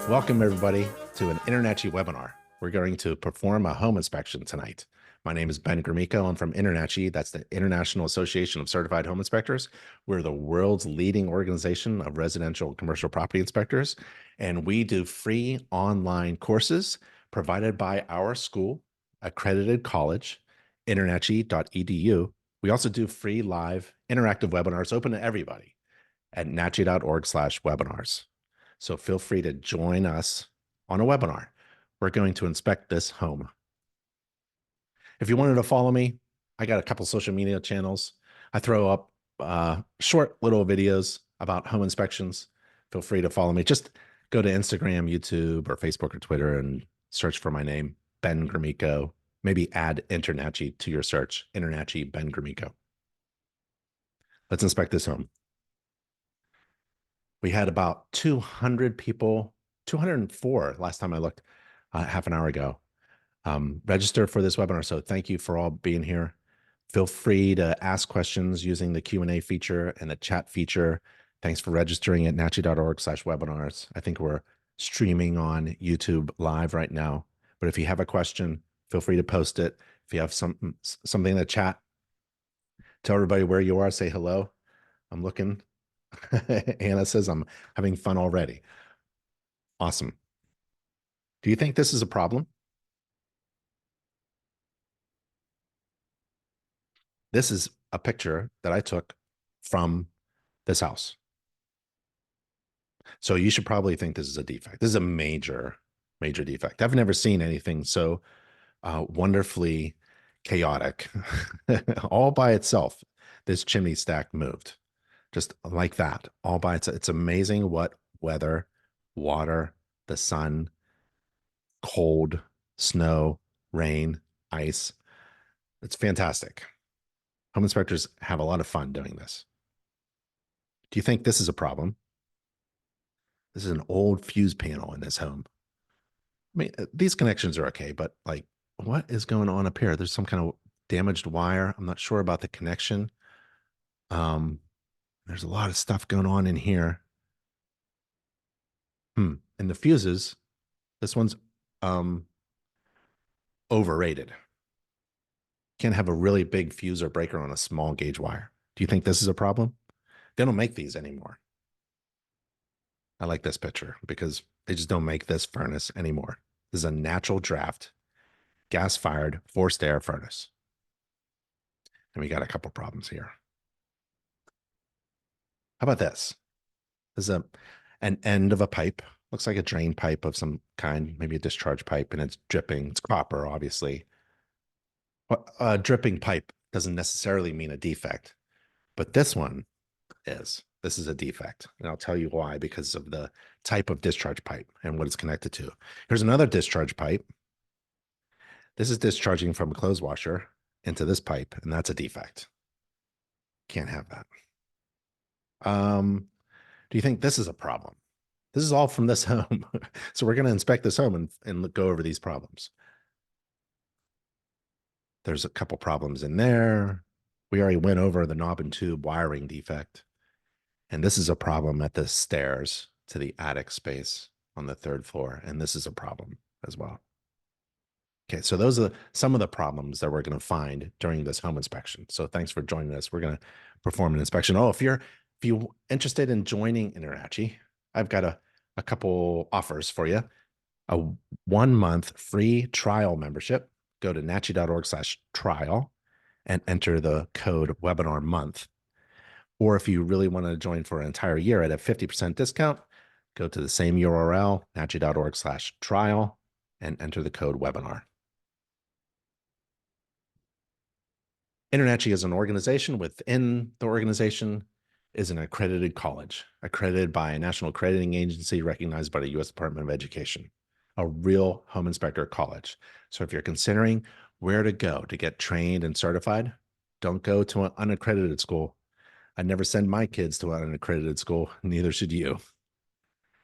Welcome, everybody, to an InterNACHI webinar. We're going to perform a home inspection tonight. My name is Ben Gromicko. I'm from InterNACHI. That's the International Association of Certified Home Inspectors. We're the world's leading organization of residential and commercial property inspectors, and we do free online courses provided by our school, accredited college, internachi.edu. We also do free live interactive webinars open to everybody at nachi.org/webinars. So feel free to join us on a webinar. We're going to inspect this home. If you wanted to follow me, I got a couple social media channels. I throw up short little videos about home inspections. Feel free to follow me. Just go to Instagram, YouTube, or Facebook or Twitter and search for my name, Ben Gromicko. Maybe add InterNACHI to your search, InterNACHI Ben Gromicko. Let's inspect this home. We had about 200 people, 204 last time I looked, half an hour ago, register for this webinar. So thank you for all being here. Feel free to ask questions using the Q&A feature and the chat feature. Thanks for registering at nachi.org/webinars. I think we're streaming on YouTube live right now. But if you have a question, feel free to post it. If you have something in the chat, tell everybody where you are, say hello. I'm looking. Anna says, I'm having fun already. Awesome. Do you think this is a problem? This is a picture that I took from this house. So you should probably think this is a defect. This is a major, major defect. I've never seen anything so wonderfully chaotic all by itself. This chimney stack moved just like that, all by itself. It's amazing what weather, water, the sun, cold, snow, rain, ice. It's fantastic. Home inspectors have a lot of fun doing this. Do you think this is a problem? This is an old fuse panel in this home. I mean, these connections are okay, but like, what is going on up here? There's some kind of damaged wire. I'm not sure about the connection. There's a lot of stuff going on in here. And the fuses, this one's overrated. Can't have a really big fuse or breaker on a small gauge wire. Do you think this is a problem? They don't make these anymore. I like this picture because they just don't make this furnace anymore. This is a natural draft, gas-fired, forced air furnace. And we got a couple problems here. How about this? This is an end of a pipe. Looks like a drain pipe of some kind, maybe a discharge pipe, and it's dripping. It's copper, obviously. A dripping pipe doesn't necessarily mean a defect, but this one is. This is a defect, and I'll tell you why, because of the type of discharge pipe and what it's connected to. Here's another discharge pipe. This is discharging from a clothes washer into this pipe, and that's a defect. Can't have that. Do you think this is a problem? This is all from this home. So we're going to inspect this home and go over these problems. There's a couple problems in there. We already went over the knob and tube wiring defect. And this is a problem at the stairs to the attic space on the 3rd floor. And this is a problem as well. Okay, so those are some of the problems that we're going to find during this home inspection. So thanks for joining us. We're going to perform an inspection. Oh, if you're interested in joining InterNACHI, I've got a couple offers for you. A 1-month free trial membership. Go to nachi.org/trial and enter the code webinar month. Or if you really want to join for an entire year at a 50% discount, go to the same URL, nachi.org/trial, and enter the code webinar. InterNACHI is an organization. Within the organization is an accredited college, accredited by a national accrediting agency recognized by the U.S. Department of Education, a real home inspector college. So if you're considering where to go to get trained and certified, don't go to an unaccredited school. I never send my kids to an unaccredited school. Neither should you.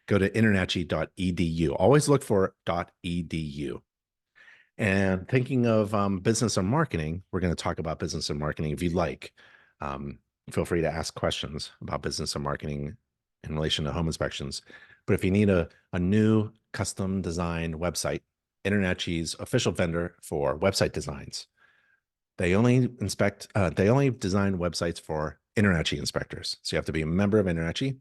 Go to internachi.edu. Always look for .edu. And thinking of business and marketing, we're going to talk about business and marketing. If you'd like, feel free to ask questions about business and marketing in relation to home inspections. But if you need a new custom designed website, InterNACHI's official vendor for website designs, they only design websites for InterNACHI inspectors. So you have to be a member of InterNACHI.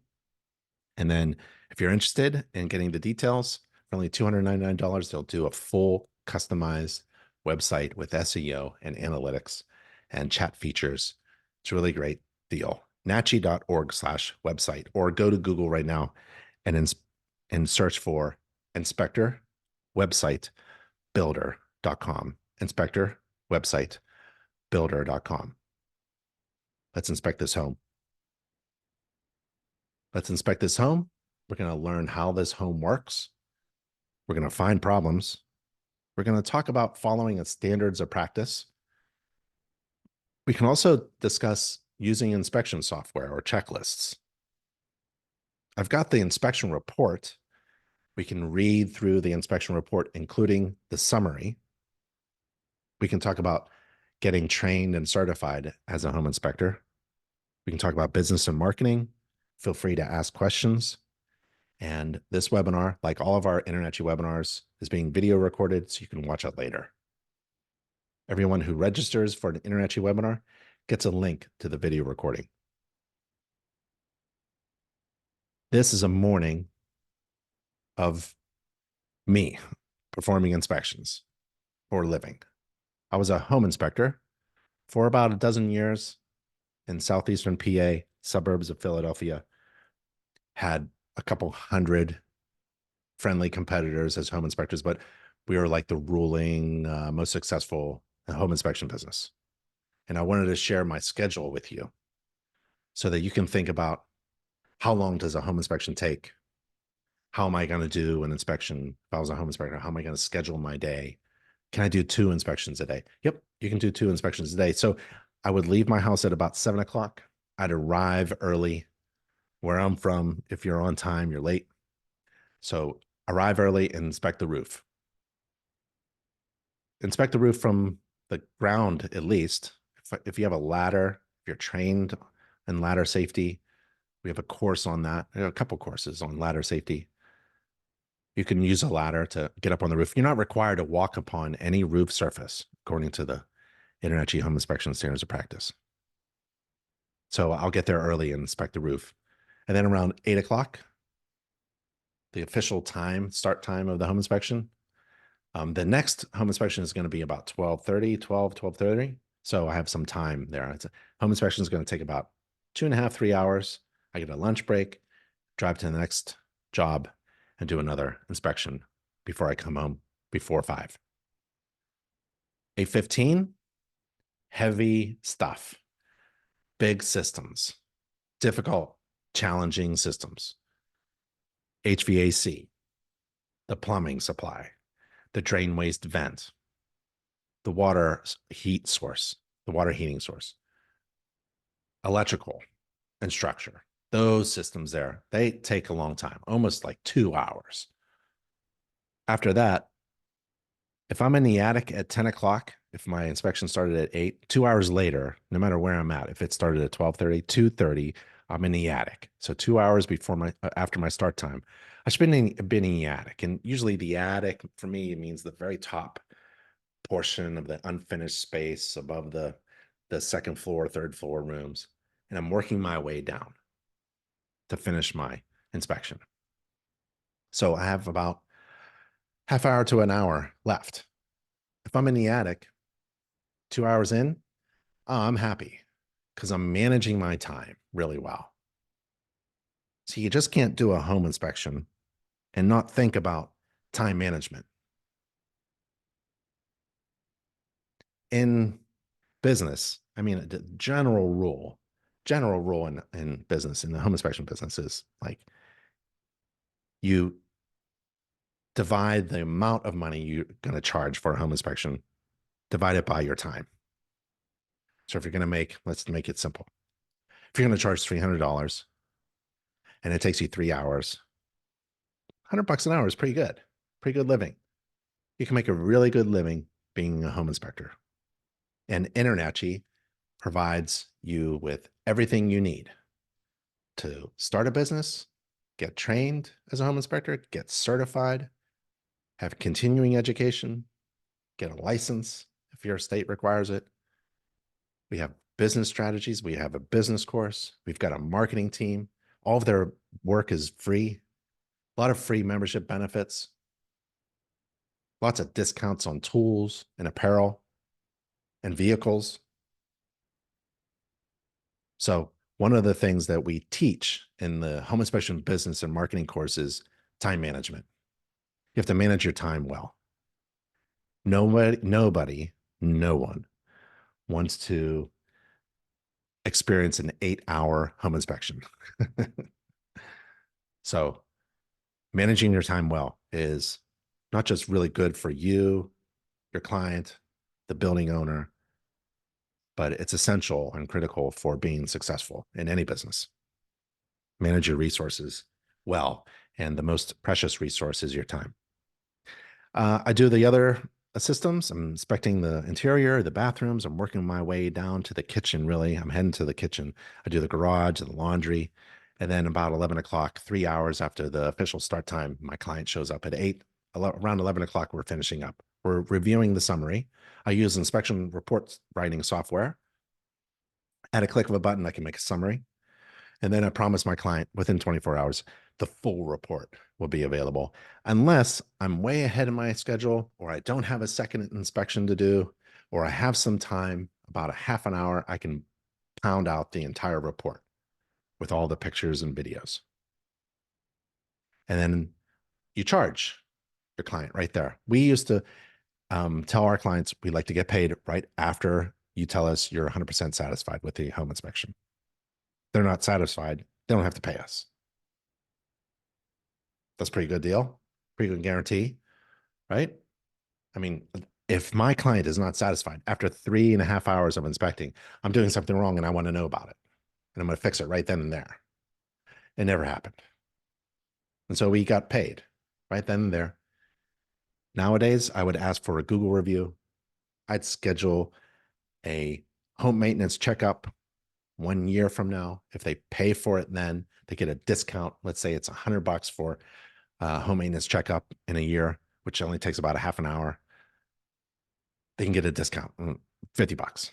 And then if you're interested in getting the details, for only $299, they'll do a full customized website with SEO and analytics and chat features. It's a really great deal. nachi.org/website, or go to Google right now and search for inspector website builder.com. Inspector website builder.com. Let's inspect this home. Let's inspect this home. We're going to learn how this home works. We're going to find problems. We're going to talk about following its standards of practice. We can also discuss using inspection software or checklists. I've got the inspection report. We can read through the inspection report, including the summary. We can talk about getting trained and certified as a home inspector. We can talk about business and marketing. Feel free to ask questions. And this webinar, like all of our InterNACHI webinars, is being video recorded so you can watch it later. Everyone who registers for an InterNACHI webinar gets a link to the video recording. This is a morning of me performing inspections for a living. I was a home inspector for about a dozen years in southeastern PA, suburbs of Philadelphia. Had a couple hundred friendly competitors as home inspectors, but we were like the ruling, most successful home inspection business. And I wanted to share my schedule with you so that you can think about, how long does a home inspection take? How am I going to do an inspection? If I was a home inspector, how am I going to schedule my day? Can I do 2 inspections a day? Yep, you can do 2 inspections a day. So I would leave my house at about 7 o'clock. I'd arrive early. Where I'm from, if you're on time, you're late. So arrive early and inspect the roof. Inspect the roof from the ground, at least. If you have a ladder, if you're trained in ladder safety, we have a course on that. There are a couple courses on ladder safety. You can use a ladder to get up on the roof. You're not required to walk upon any roof surface, according to the InterNACHI Home Inspection Standards of Practice. So I'll get there early and inspect the roof. And then around 8 o'clock, the official start time of the home inspection, the next home inspection is going to be about 12:30. So I have some time there. Home inspection is going to take about 2.5, 3 hours. I get a lunch break, drive to the next job, and do another inspection before I come home before 5. 8:15, heavy stuff, big systems, difficult, challenging systems, HVAC, the plumbing supply, the drain waste vent, the water heat source, the water heating source, electrical and structure. Those systems there, they take a long time, almost like 2 hours. After that, if I'm in the attic at 10 o'clock, if my inspection started at 8, 2 hours later, no matter where I'm at, if it started at 12:30, 2:30, I'm in the attic. So 2 hours after my start time, I should been in the attic. And usually the attic for me means the very top portion of the unfinished space above the second floor, third floor rooms. And I'm working my way down to finish my inspection. So I have about half hour to an hour left. If I'm in the attic, 2 hours in, I'm happy because I'm managing my time really well. So you just can't do a home inspection and not think about time management. In business, I mean, the general rule in business, in the home inspection business, is like, you divide the amount of money you're going to charge for a home inspection, divide it by your time. So if you're going to let's make it simple. If you're going to charge $300 and it takes you 3 hours, $100 an hour is pretty good living. You can make a really good living being a home inspector. And InterNACHI provides you with everything you need to start a business get trained as a home inspector, get certified, have continuing education, get a license if your state requires it. We have business strategies. We have a business course. We've got a marketing team. All of their work is free. A lot of free membership benefits. Lots of discounts on tools and apparel and vehicles. So one of the things that we teach in the home inspection business and marketing course is time management. You have to manage your time well. No one wants to experience an 8-hour home inspection. So managing your time well is not just really good for you, your client, the building owner, but it's essential and critical for being successful in any business. Manage your resources well, and the most precious resource is your time. I do the other systems. I'm inspecting the interior, the bathrooms. I'm working my way down to the kitchen, really. I'm heading to the kitchen. I do the garage, the laundry. And then about 11 o'clock, 3 hours after the official start time, my client shows up at 8. Around 11 o'clock, we're finishing up. We're reviewing the summary. I use inspection report writing software. At a click of a button, I can make a summary. And then I promise my client within 24 hours, the full report will be available. Unless I'm way ahead of my schedule, or I don't have a second inspection to do, or I have some time, about a half an hour, I can pound out the entire report with all the pictures and videos. And then you charge your client right there. We used to tell our clients we like to get paid right after you tell us you're 100% satisfied with the home inspection. They're not satisfied, they don't have to pay us. That's a pretty good deal, pretty good guarantee, right? I mean, if my client is not satisfied after 3.5 hours of inspecting, I'm doing something wrong and I want to know about it. And I'm going to fix it right then and there. It never happened. And so we got paid right then and there. Nowadays, I would ask for a Google review. I'd schedule a home maintenance checkup 1 year from now. If they pay for it, then they get a discount. Let's say it's $100 for home maintenance checkup in a year, which only takes about a half an hour. They can get a discount, $50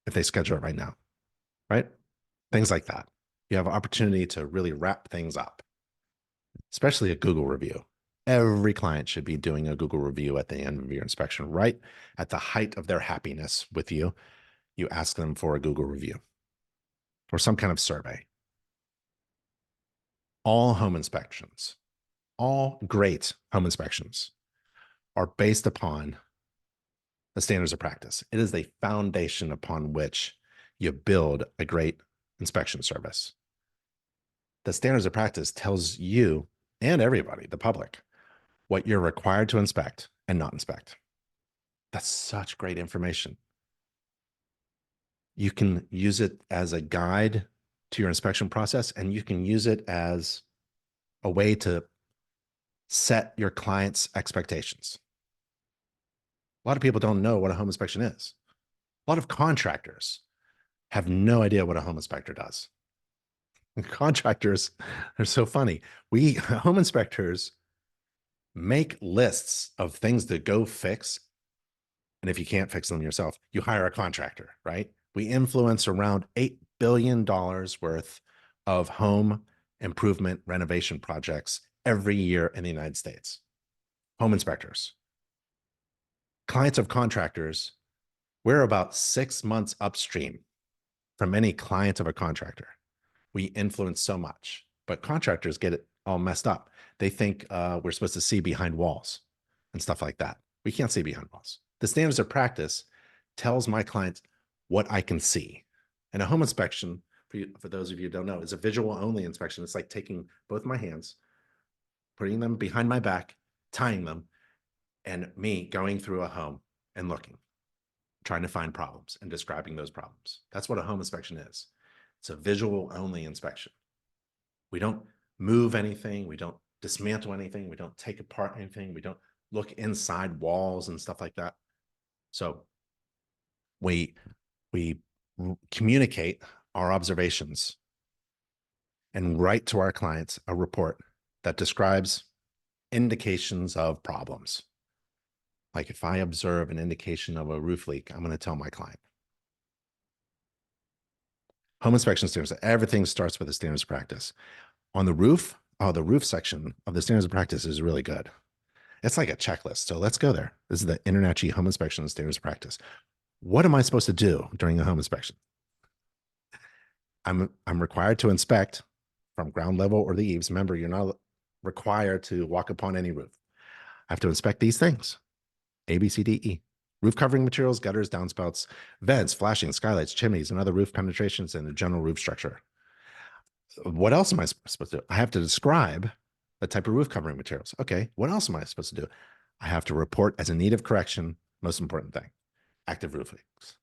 if they schedule it right now, right? Things like that. You have an opportunity to really wrap things up, especially a Google review. Every client should be doing a Google review at the end of your inspection, right? At the height of their happiness with you, you ask them for a Google review or some kind of survey. All home inspections, all great home inspections are based upon the standards of practice. It is a foundation upon which you build a great inspection service. The standards of practice tells you and everybody, the public, what you're required to inspect and not inspect. That's such great information. You can use it as a guide to your inspection process, and you can use it as a way to set your client's expectations. A lot of people don't know what a home inspection is. A lot of contractors have no idea what a home inspector does. Contractors are so funny. We home inspectors make lists of things to go fix. And if you can't fix them yourself, you hire a contractor, right? We influence around $8 billion worth of home improvement renovation projects every year in the United States. Home inspectors. Clients of contractors, we're about 6 months upstream from any client of a contractor. We influence so much, but contractors get it all messed up. They think we're supposed to see behind walls and stuff like that. We can't see behind walls. The standards of practice tells my clients what I can see. And a home inspection, for those of you who don't know, is a visual only inspection. It's like taking both my hands, putting them behind my back, tying them, and me going through a home and looking, trying to find problems and describing those problems. That's what a home inspection is. It's a visual only inspection. We don't move anything. We don't dismantle anything. We don't take apart anything. We don't look inside walls and stuff like that. So we communicate our observations and write to our clients a report that describes indications of problems. Like if I observe an indication of a roof leak, I'm going to tell my client. Home inspection standards, everything starts with the standards of practice. On the roof, the roof section of the standards of practice is really good. It's like a checklist. So let's go there. This is the InterNACHI home inspection standards of practice. What am I supposed to do during a home inspection? I'm required to inspect from ground level or the eaves. Remember, you're not required to walk upon any roof. I have to inspect these things: A, B, C, D, E. Roof covering materials, gutters, downspouts, vents, flashing, skylights, chimneys, and other roof penetrations in the general roof structure. What else am I supposed to do? I have to describe the type of roof covering materials. Okay, what else am I supposed to do? I have to report as a need of correction, most important thing, active roof leaks.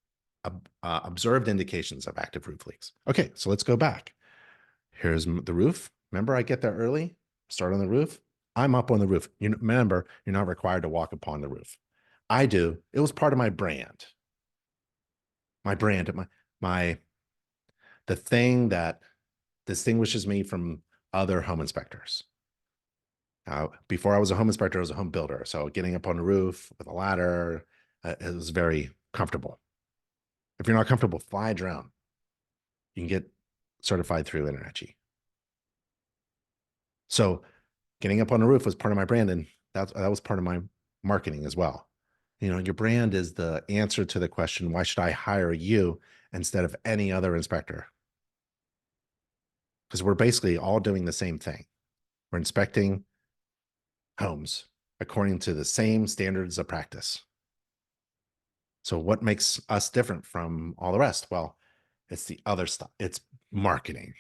Observed indications of active roof leaks. Okay, so let's go back. Here's the roof. Remember, I get there early, start on the roof. I'm up on the roof. Remember, you're not required to walk upon the roof. I do. It was part of my brand. My brand, the thing that distinguishes me from other home inspectors. Before I was a home inspector, I was a home builder. So getting up on the roof with a ladder, it was very comfortable. If you're not comfortable, fly a drone. You can get certified through InterNACHI. So getting up on the roof was part of my brand, and that was part of my marketing as well. Your brand is the answer to the question, why should I hire you instead of any other inspector? Because we're basically all doing the same thing. We're inspecting homes according to the same standards of practice. So what makes us different from all the rest? Well, it's the other stuff. It's marketing.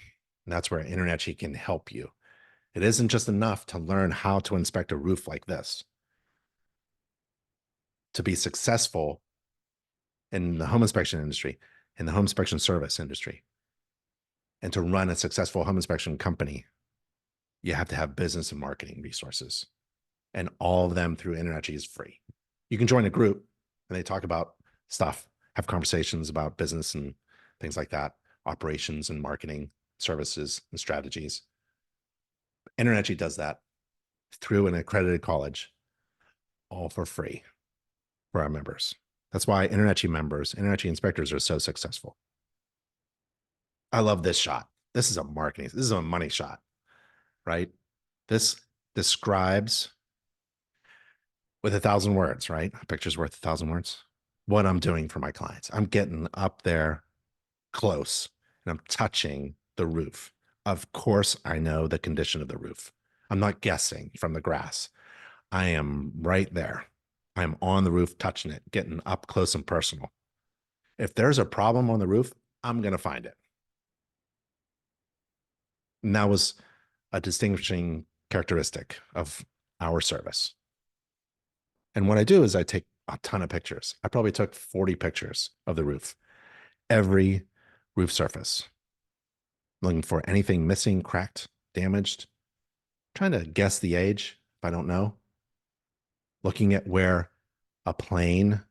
And that's where InterNACHI can help you. It isn't just enough to learn how to inspect a roof like this. To be successful in the home inspection industry, in the home inspection service industry, and to run a successful home inspection company, you have to have business and marketing resources. And all of them through InterNACHI is free. You can join a group and they talk about stuff, have conversations about business and things like that, operations and marketing, services and strategies. InterNACHI does that through an accredited college, all for free for our members. That's why InterNACHI members, InterNACHI inspectors are so successful. I love this shot. This is a marketing, this is a money shot, right? This describes with 1,000 words, right? A picture's worth 1,000 words. What I'm doing for my clients. I'm getting up there close and I'm touching the roof. Of course, I know the condition of the roof. I'm not guessing from the grass. I am right there. I'm on the roof, touching it, getting up close and personal. If there's a problem on the roof, I'm going to find it. And that was a distinguishing characteristic of our service. And what I do is I take a ton of pictures. I probably took 40 pictures of the roof, every roof surface, looking for anything missing, cracked, damaged, trying to guess the age if I don't know, looking at where a plane,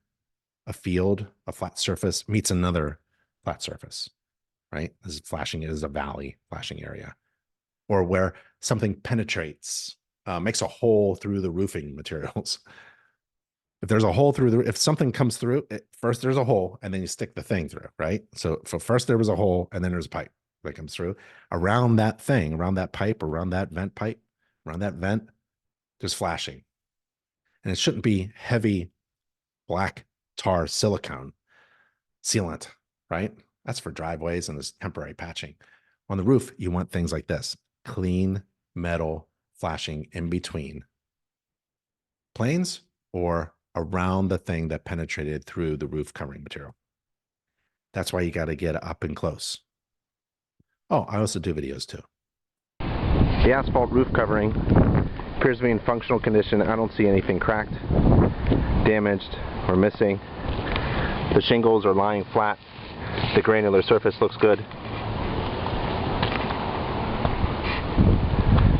a field, a flat surface meets another flat surface, right? This is flashing, it is a valley flashing area, or where something penetrates, makes a hole through the roofing materials. If there's a hole through if something comes through, first there's a hole and then you stick the thing through, right? So first there was a hole and then there's a pipe that comes through. Around that thing, around that pipe, around that vent pipe, around that vent, there's flashing. And it shouldn't be heavy black tar silicone sealant, right? That's for driveways and this temporary patching. On the roof, you want things like this: clean metal flashing in between planes or around the thing that penetrated through the roof covering material. That's why you got to get up and close. Oh, I also do videos too. The asphalt roof covering appears to be in functional condition. I don't see anything cracked, damaged, or missing. The shingles are lying flat. The granular surface looks good.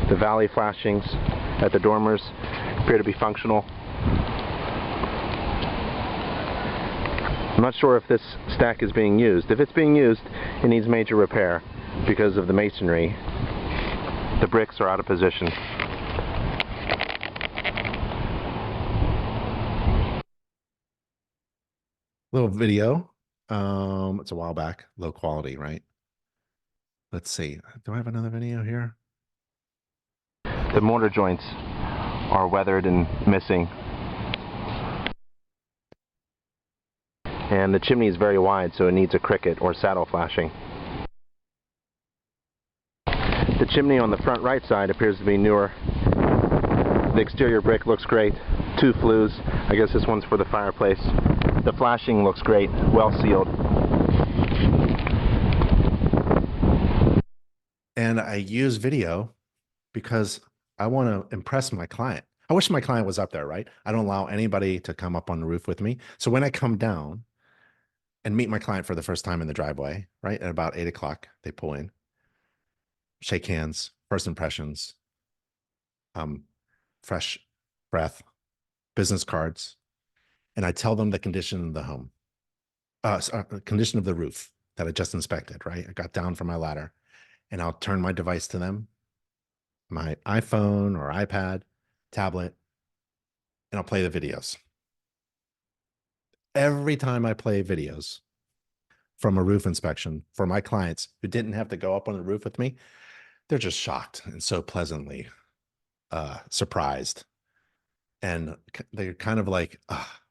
The valley flashings at the dormers appear to be functional. I'm not sure if this stack is being used. If it's being used, it needs major repair because of the masonry The bricks are out of position. Little video. It's a while back, low quality, right? Let's see. Do I have another video here? The mortar joints are weathered and missing. And the chimney is very wide, so it needs a cricket or saddle flashing. The chimney on the front right side appears to be newer. The exterior brick looks great. 2 flues. I guess this one's for the fireplace. The flashing looks great, well sealed. And I use video because I want to impress my client. I wish my client was up there, right? I don't allow anybody to come up on the roof with me. So when I come down and meet my client for the first time in the driveway, right, at about 8 o'clock, they pull in, shake hands, first impressions, fresh breath, business cards, and I tell them the condition of the home, condition of the roof that I just inspected, right? I got down from my ladder, and I'll turn my device to them, my iPhone or iPad, tablet, and I'll play the videos. Every time I play videos from a roof inspection for my clients who didn't have to go up on the roof with me, they're just shocked and so pleasantly surprised. And they're kind of like,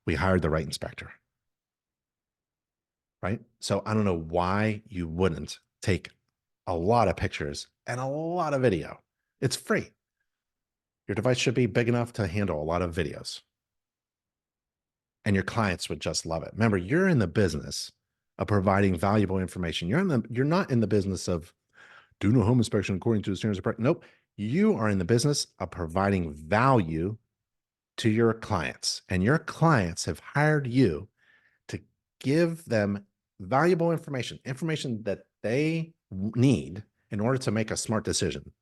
we hired the right inspector, right? So I don't know why you wouldn't take a lot of pictures and a lot of video. It's free. Your device should be big enough to handle a lot of videos. And your clients would just love it. Remember, you're in the business of providing valuable information. You're not in the business of doing a home inspection according to the standards of practice. Nope. You are in the business of providing value to your clients, and your clients have hired you to give them valuable information that they need in order to make a smart decision.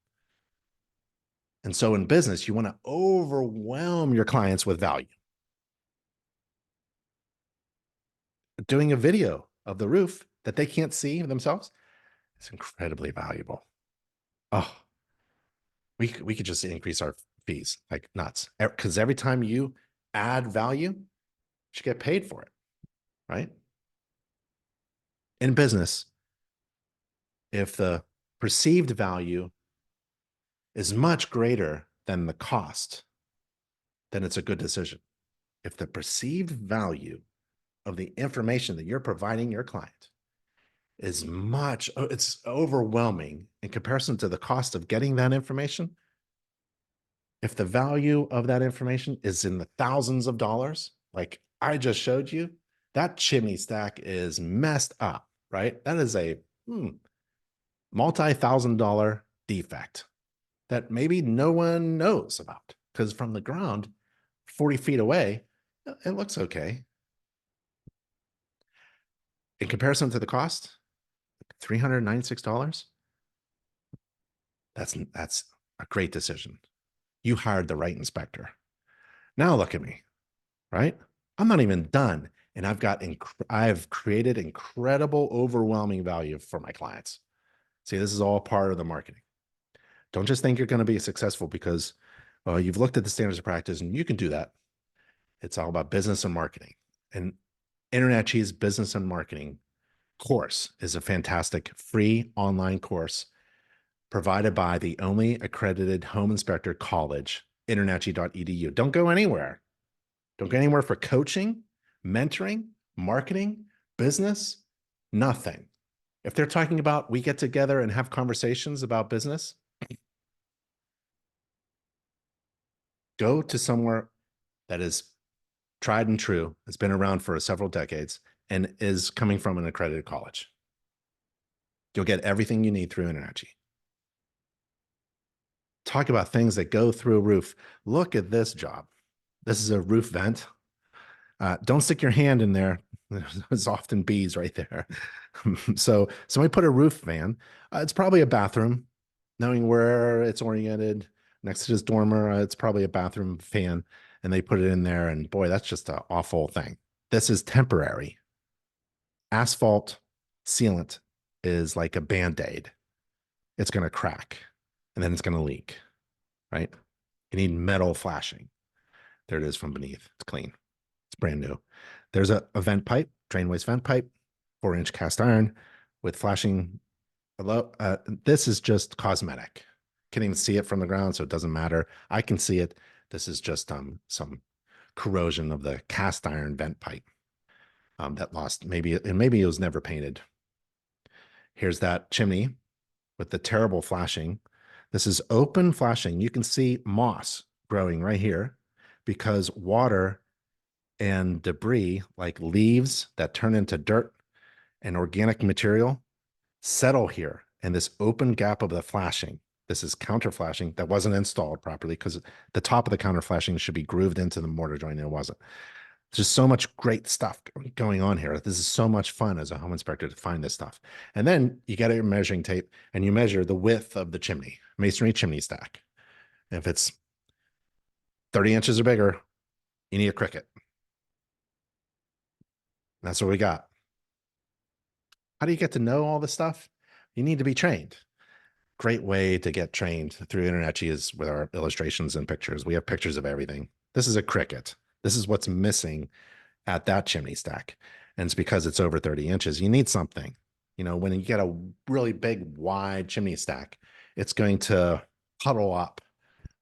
And so in business, you want to overwhelm your clients with value. Doing a video of the roof that they can't see themselves is incredibly valuable. Oh, we could just increase our fees like nuts, because every time you add value, you should get paid for it, right? In business, if the perceived value is much greater than the cost, then it's a good decision. If the perceived value of the information that you're providing your client is it's overwhelming in comparison to the cost of getting that information, if the value of that information is in the thousands of dollars, like I just showed you, that chimney stack is messed up, right? That is a multi-$1,000 defect that maybe no one knows about, because from the ground, 40 feet away, it looks okay. In comparison to the cost, $396, that's a great decision. You hired the right inspector. Now look at me, right? I'm not even done. And I've created incredible, overwhelming value for my clients. See, this is all part of the marketing. Don't just think you're going to be successful because you've looked at the standards of practice, and you can do that. It's all about business and marketing. And InterNACHI's business and marketing course is a fantastic free online course provided by the only accredited home inspector college, InterNACHI.edu. Don't go anywhere. Don't go anywhere for coaching, mentoring, marketing, business, nothing. If they're talking about we get together and have conversations about business, go to somewhere that is tried and true, has been around for several decades, and is coming from an accredited college. You'll get everything you need through InterNACHI. Talk about things that go through a roof. Look at this job. This is a roof vent. Don't stick your hand in there. There's often bees right there. So somebody put a roof fan. It's probably a bathroom. Knowing where it's oriented next to this dormer, it's probably a bathroom fan, and they put it in there. And boy, that's just an awful thing. This is temporary. Asphalt sealant is like a Band-Aid. It's going to crack. and then it's going to leak, right? You need metal flashing. There it is from beneath. It's clean. It's brand new. There's a vent pipe, drain waste vent pipe, 4-inch cast iron with flashing below. This is just cosmetic. Can't even see it from the ground, so it doesn't matter. I can see it. This is just some corrosion of the cast iron vent pipe that lost maybe it was never painted. Here's that chimney with the terrible flashing. This is open flashing. You can see moss growing right here because water and debris like leaves that turn into dirt and organic material settle here in this open gap of the flashing. This is counter flashing that wasn't installed properly because the top of the counter flashing should be grooved into the mortar joint and it wasn't. There's just so much great stuff going on here. This is so much fun as a home inspector to find this stuff. And then you get your measuring tape and you measure the width of the chimney, masonry chimney stack. If it's 30 inches or bigger, you need a cricket. That's what we got. How do you get to know all this stuff? You need to be trained. Great way to get trained through InterNACHI is with our illustrations and pictures. We have pictures of everything. This is a cricket. This is what's missing at that chimney stack. And it's because it's over 30 inches. You need something. You know, when you get a really big, wide chimney stack, it's going to puddle up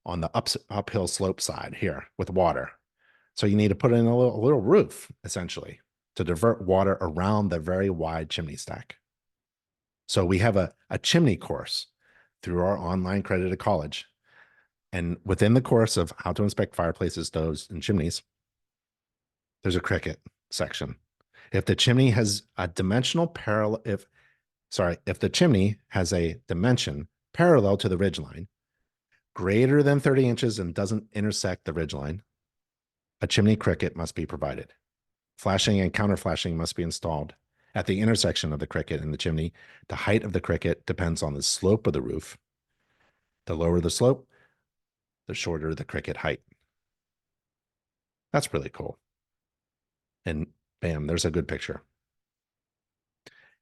on the uphill slope side here with water. So you need to put in a little roof, essentially, to divert water around the very wide chimney stack. So we have a chimney course through our online accredited college. And within the course of how to inspect fireplaces, stoves, and chimneys, there's a cricket section. If the chimney has a dimensional parallel, if the chimney has a dimension parallel to the ridgeline, greater than 30 inches and doesn't intersect the ridgeline, a chimney cricket must be provided. Flashing and counter flashing must be installed at the intersection of the cricket and the chimney. The height of the cricket depends on the slope of the roof. The lower the slope, the shorter the cricket height. That's really cool. And bam, there's a good picture.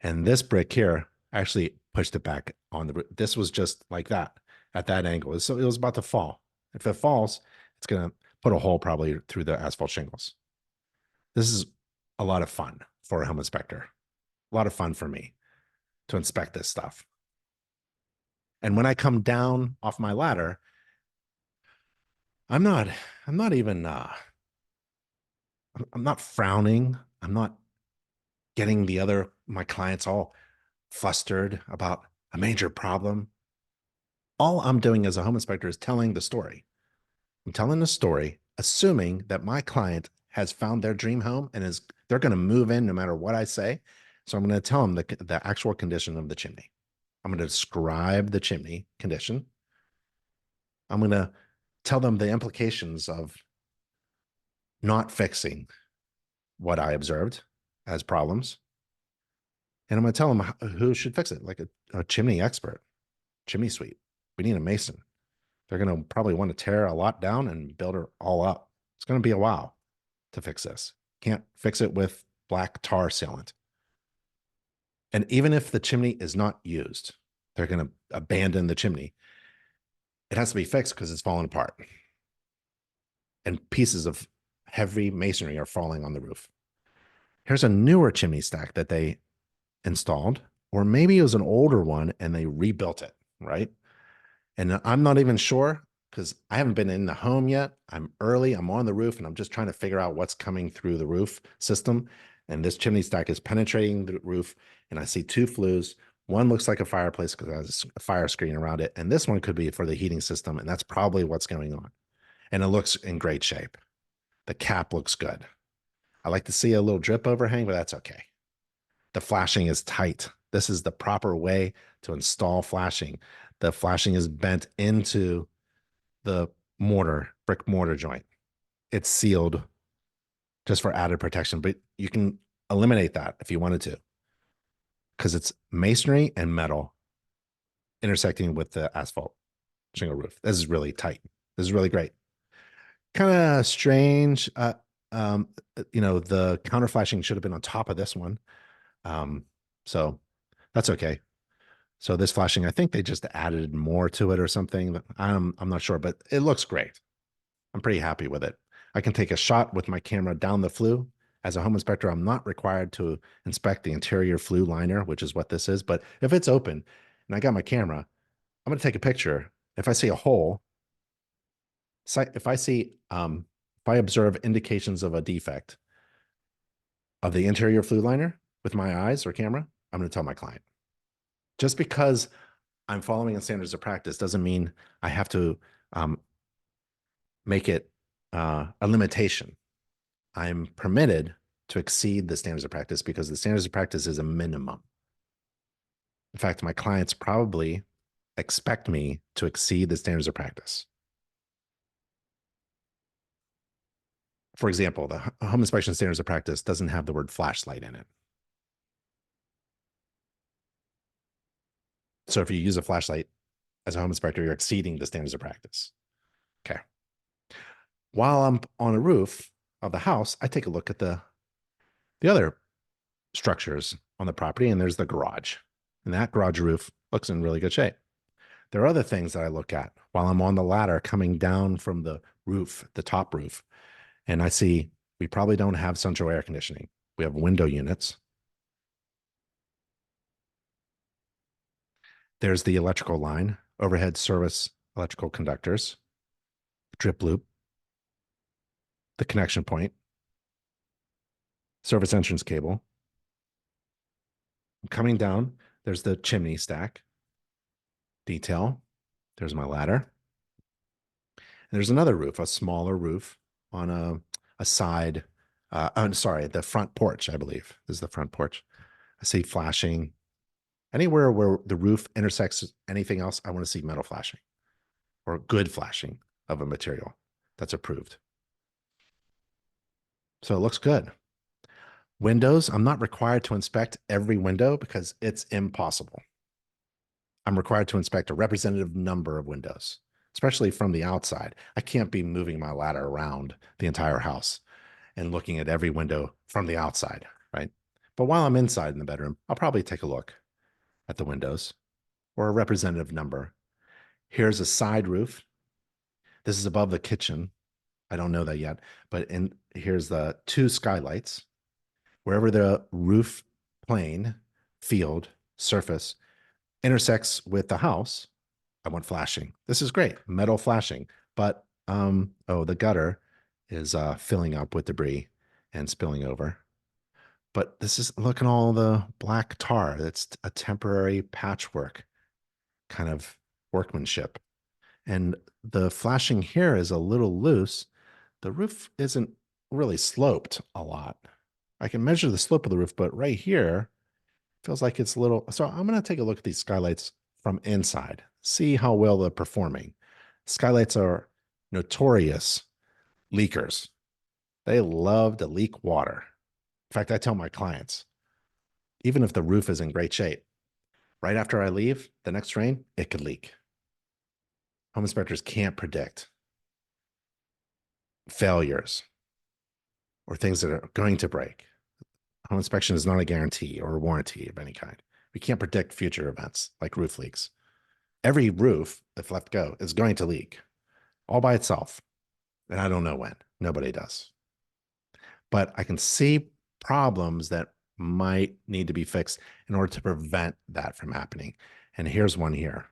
And this brick here actually pushed it back on the roof. This was just like that at that angle. So it was about to fall. If it falls, it's going to put a hole probably through the asphalt shingles. This is a lot of fun for a home inspector. A lot of fun for me to inspect this stuff. And when I come down off my ladder, I'm not even I'm not frowning. I'm not getting my clients all flustered about a major problem. All I'm doing as a home inspector is telling the story. I'm telling the story, assuming that my client has found their dream home and they're going to move in no matter what I say. So I'm going to tell them the actual condition of the chimney. I'm going to describe the chimney condition. I'm going to tell them the implications of not fixing what I observed as problems. And I'm going to tell them who should fix it, like a chimney expert, chimney sweep. We need a mason. They're going to probably want to tear a lot down and build it all up. It's going to be a while to fix this. Can't fix it with black tar sealant. And even if the chimney is not used, they're going to abandon the chimney. It has to be fixed because it's falling apart. And pieces of heavy masonry are falling on the roof. Here's a newer chimney stack that they installed, or maybe it was an older one and they rebuilt it, right? And I'm not even sure because I haven't been in the home yet. I'm early, I'm on the roof, and I'm just trying to figure out what's coming through the roof system. And this chimney stack is penetrating the roof, and I see two flues. One looks like a fireplace because it has a fire screen around it, and this one could be for the heating system, and that's probably what's going on. And it looks in great shape. The cap looks good. I like to see a little drip overhang, but that's okay. The flashing is tight. This is the proper way to install flashing. The flashing is bent into the brick mortar joint. It's sealed just for added protection, but you can eliminate that if you wanted to because it's masonry and metal intersecting with the asphalt shingle roof. This is really tight. This is really great. Kind of strange. The counter flashing should have been on top of this one. So that's okay. So this flashing, I think they just added more to it or something. I'm not sure, but it looks great. I'm pretty happy with it. I can take a shot with my camera down the flue. As a home inspector, I'm not required to inspect the interior flue liner, which is what this is. But if it's open and I got my camera, I'm going to take a picture. If I see a hole, if I see, if I observe indications of a defect of the interior flue liner with my eyes or camera, I'm going to tell my client. Just because I'm following the standards of practice doesn't mean I have to make it a limitation. I'm permitted to exceed the standards of practice because the standards of practice is a minimum. In fact, my clients probably expect me to exceed the standards of practice. For example, the home inspection standards of practice doesn't have the word flashlight in it. So if you use a flashlight as a home inspector, you're exceeding the standards of practice. Okay. While I'm on a roof of the house, I take a look at the other structures on the property, and there's the garage. And that garage roof looks in really good shape. There are other things that I look at while I'm on the ladder coming down from the roof, the top roof, and I see we probably don't have central air conditioning. We have window units. There's the electrical line, overhead service electrical conductors, drip loop, the connection point, service entrance cable. Coming down, there's the chimney stack detail. There's my ladder. And there's another roof, a smaller roof on a side. I'm sorry, the front porch, I believe. This is the front porch. I see flashing. Anywhere where the roof intersects anything else, I want to see metal flashing or good flashing of a material that's approved. So it looks good. Windows, I'm not required to inspect every window because it's impossible. I'm required to inspect a representative number of windows, especially from the outside. I can't be moving my ladder around the entire house and looking at every window from the outside, right? But while I'm inside in the bedroom, I'll probably take a look at the windows or a representative number. Here's a side roof. This is above the kitchen. I don't know that yet, but here's the two skylights. Wherever the roof plane, field, surface intersects with the house, I want flashing. This is great, metal flashing, but the gutter is filling up with debris and spilling over. But this is, look at all the black tar. That's a temporary patchwork kind of workmanship. And the flashing here is a little loose. The roof isn't really sloped a lot. I can measure the slope of the roof, but right here feels like it's a little. So I'm going to take a look at these skylights from inside, see how well they're performing. Skylights are notorious leakers. They love to leak water. In fact, I tell my clients, even if the roof is in great shape, right after I leave, the next rain, it could leak. Home inspectors can't predict failures or things that are going to break. Home inspection is not a guarantee or a warranty of any kind. We can't predict future events like roof leaks. Every roof, if left go, is going to leak all by itself. And I don't know when. Nobody does. But I can see problems that might need to be fixed in order to prevent that from happening. And here's one here.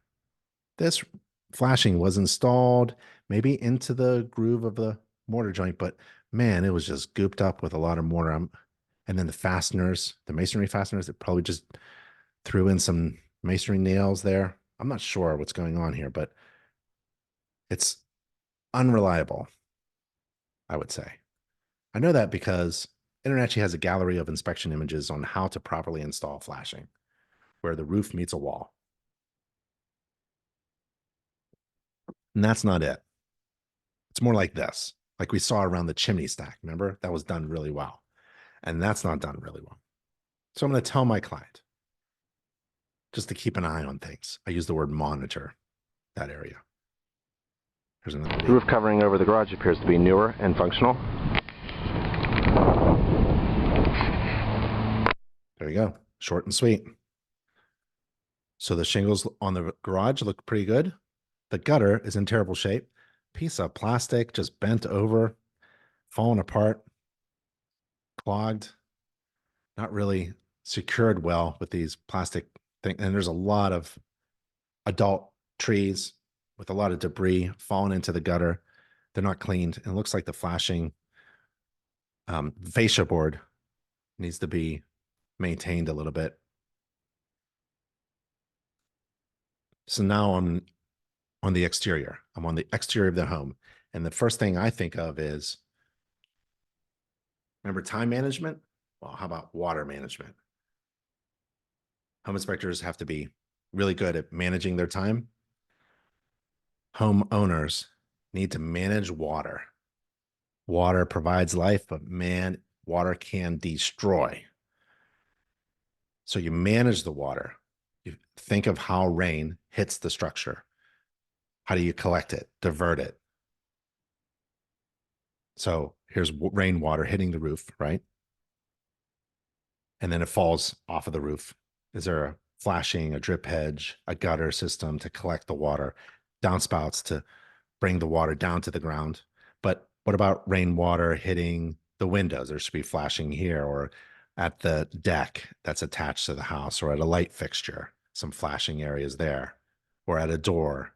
This flashing was installed maybe into the groove of the mortar joint, but man, it was just gooped up with a lot of mortar. And then the fasteners, the masonry fasteners, it probably just threw in some masonry nails there. I'm not sure what's going on here, but it's unreliable, I would say. I know that because InterNACHI has a gallery of inspection images on how to properly install flashing, where the roof meets a wall. And that's not it. It's more like this, like we saw around the chimney stack. Remember? That was done really well. And that's not done really well. So I'm going to tell my client just to keep an eye on things. I use the word monitor that area. Here's another video. The roof covering over the garage appears to be newer and functional. There you go. Short and sweet. So the shingles on the garage look pretty good. The gutter is in terrible shape. Piece of plastic just bent over, falling apart, clogged, not really secured well with these plastic things. And there's a lot of adult trees with a lot of debris falling into the gutter. They're not cleaned. And it looks like the flashing fascia board needs to be maintained a little bit. So now I'm on the exterior. I'm on the exterior of the home. And the first thing I think of is, remember time management? Well, how about water management? Home inspectors have to be really good at managing their time. Homeowners need to manage water. Water provides life, but man, water can destroy. So you manage the water. You think of how rain hits the structure. How do you collect it, divert it? So here's rainwater hitting the roof, right? And then it falls off of the roof. Is there a flashing, a drip hedge, a gutter system to collect the water, downspouts to bring the water down to the ground? But what about rainwater hitting the windows? There should be flashing here or at the deck that's attached to the house or at a light fixture, some flashing areas there, or at a door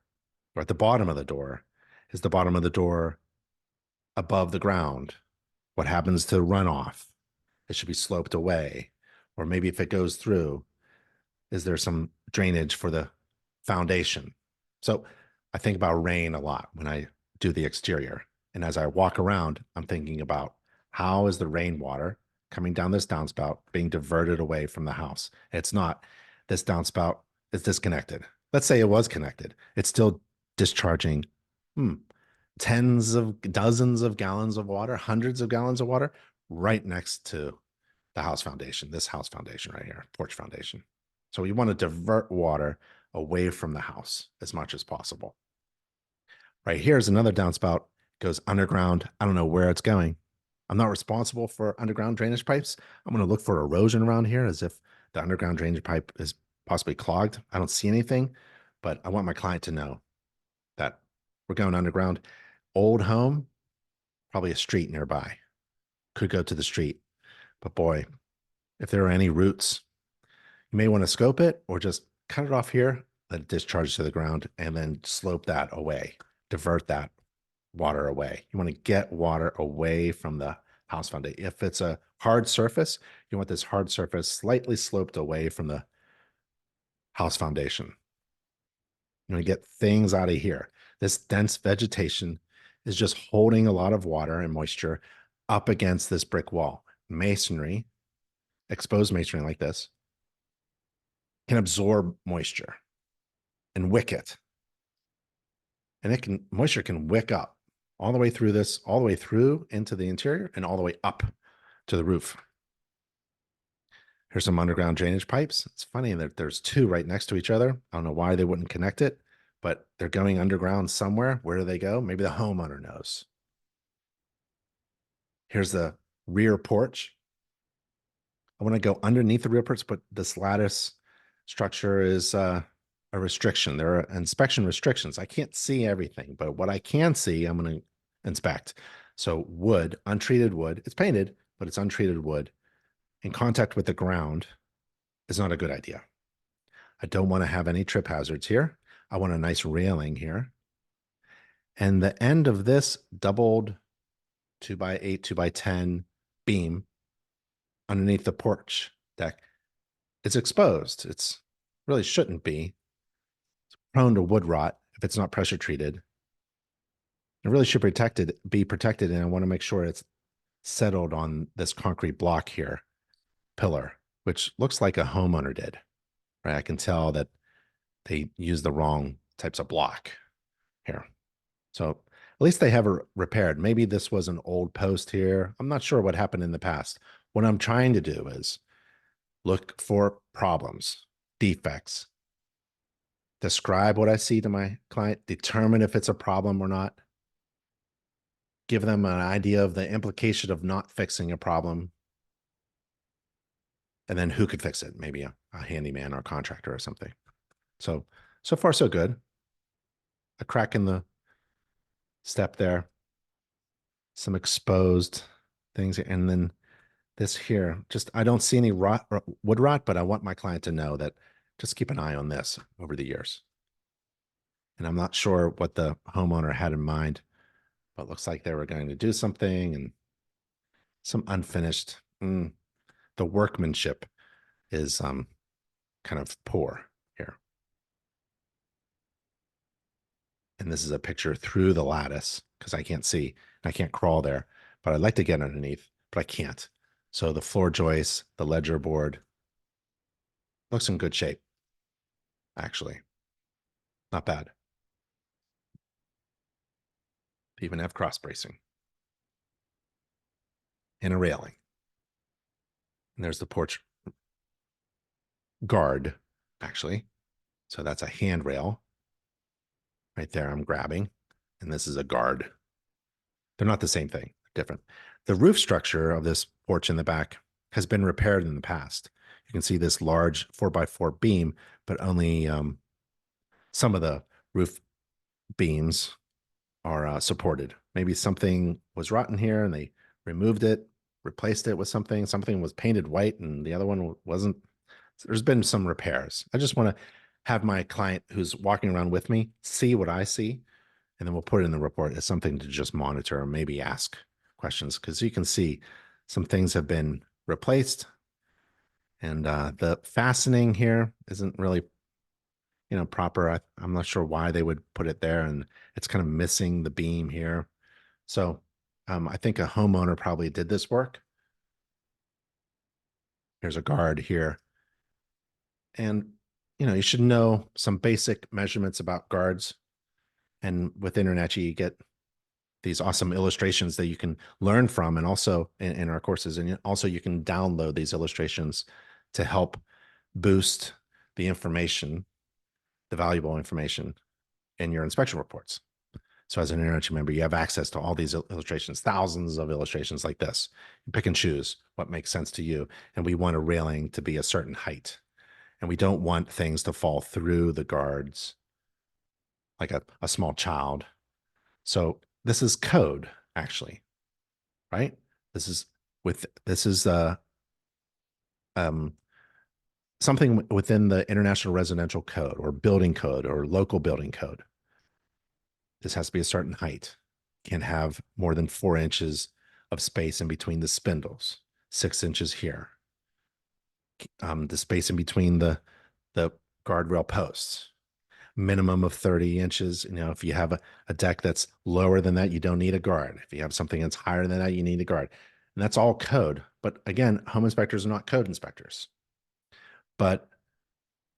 or at the bottom of the door. Is the bottom of the door above the ground? What happens to runoff? It should be sloped away. Or maybe if it goes through, is there some drainage for the foundation? So I think about rain a lot when I do the exterior. And as I walk around, I'm thinking about how is the rainwater coming down this downspout being diverted away from the house? It's not. This downspout is disconnected. Let's say it was connected. It's still discharging tens of dozens of gallons of water, hundreds of gallons of water right next to the house foundation, this house foundation right here, porch foundation. So we want to divert water away from the house as much as possible. Right here is another downspout, goes underground. I don't know where it's going. I'm not responsible for underground drainage pipes. I'm going to look for erosion around here as if the underground drainage pipe is possibly clogged. I don't see anything, but I want my client to know that we're going underground. Old home, probably a street nearby. Could go to the street. But boy, if there are any roots, you may want to scope it or just cut it off here, let it discharge to the ground, and then slope that away, divert that water away. You want to get water away from the house foundation. If it's a hard surface, you want this hard surface slightly sloped away from the house foundation. You want to get things out of here. This dense vegetation is just holding a lot of water and moisture up against this brick wall. Masonry, exposed masonry like this, can absorb moisture and wick it. And moisture can wick up all the way through this, all the way through into the interior and all the way up to the roof. Here's some underground drainage pipes. It's funny that there's two right next to each other. I don't know why they wouldn't connect it, but they're going underground somewhere. Where do they go? Maybe the homeowner knows. Here's the rear porch. I want to go underneath the rear porch, but this lattice structure is a restriction. There are inspection restrictions. I can't see everything, but what I can see, I'm going to inspect. So wood, untreated wood, it's painted, but it's untreated wood in contact with the ground is not a good idea. I don't want to have any trip hazards here. I want a nice railing here. And the end of this doubled 2x8, 2x10 beam underneath the porch deck, it's exposed. It's really shouldn't be. It's prone to wood rot if it's not pressure treated. It really should be protected, and I want to make sure it's settled on this concrete block here, pillar, which looks like a homeowner did. Right? I can tell that they used the wrong types of block here. So at least they have it repaired. Maybe this was an old post here. I'm not sure what happened in the past. What I'm trying to do is look for problems, defects, describe what I see to my client, determine if it's a problem or not, give them an idea of the implication of not fixing a problem, and then who could fix it? Maybe a handyman or a contractor or something. So far so good. A crack in the step there, some exposed things, and then this here, just I don't see any wood rot, but I want my client to know that just keep an eye on this over the years. And I'm not sure what the homeowner had in mind, but it looks like they were going to do something and some unfinished. The workmanship is kind of poor here. And this is a picture through the lattice because I can't see. I can't crawl there, but I'd like to get underneath, but I can't. So the floor joists, the ledger board looks in good shape, actually. Not bad. They even have cross bracing and a railing. And there's the porch guard, actually. So that's a handrail right there I'm grabbing. And this is a guard. They're not the same thing, different. The roof structure of this porch in the back has been repaired in the past. You can see this large 4x4 beam, but only some of the roof beams are supported. Maybe something was rotten here and they removed it, replaced it with something. Something was painted white and the other one wasn't. There's been some repairs. I just want to have my client who's walking around with me see what I see, and then we'll put it in the report as something to just monitor or maybe ask questions because you can see some things have been replaced. And the fastening here isn't really, proper. I'm not sure why they would put it there, and it's kind of missing the beam here. So I think a homeowner probably did this work. Here's a guard here. And, you should know some basic measurements about guards. And with InterNACHI, you get these awesome illustrations that you can learn from, and also in our courses. And also you can download these illustrations to help boost the information, the valuable information in your inspection reports. So as an InterNACHI member, you have access to all these illustrations, thousands of illustrations like this. You pick and choose what makes sense to you. And we want a railing to be a certain height. And we don't want things to fall through the guards like a small child. So this is code, actually, right? This is um, something within the International Residential Code or building code or local building code. This has to be a certain height. Can't have more than 4 inches of space in between the spindles. 6 inches here. The space in between the guardrail posts. Minimum of 30 inches. If you have a deck that's lower than that, you don't need a guard. If you have something that's higher than that, you need a guard. And that's all code. But again, home inspectors are not code inspectors. But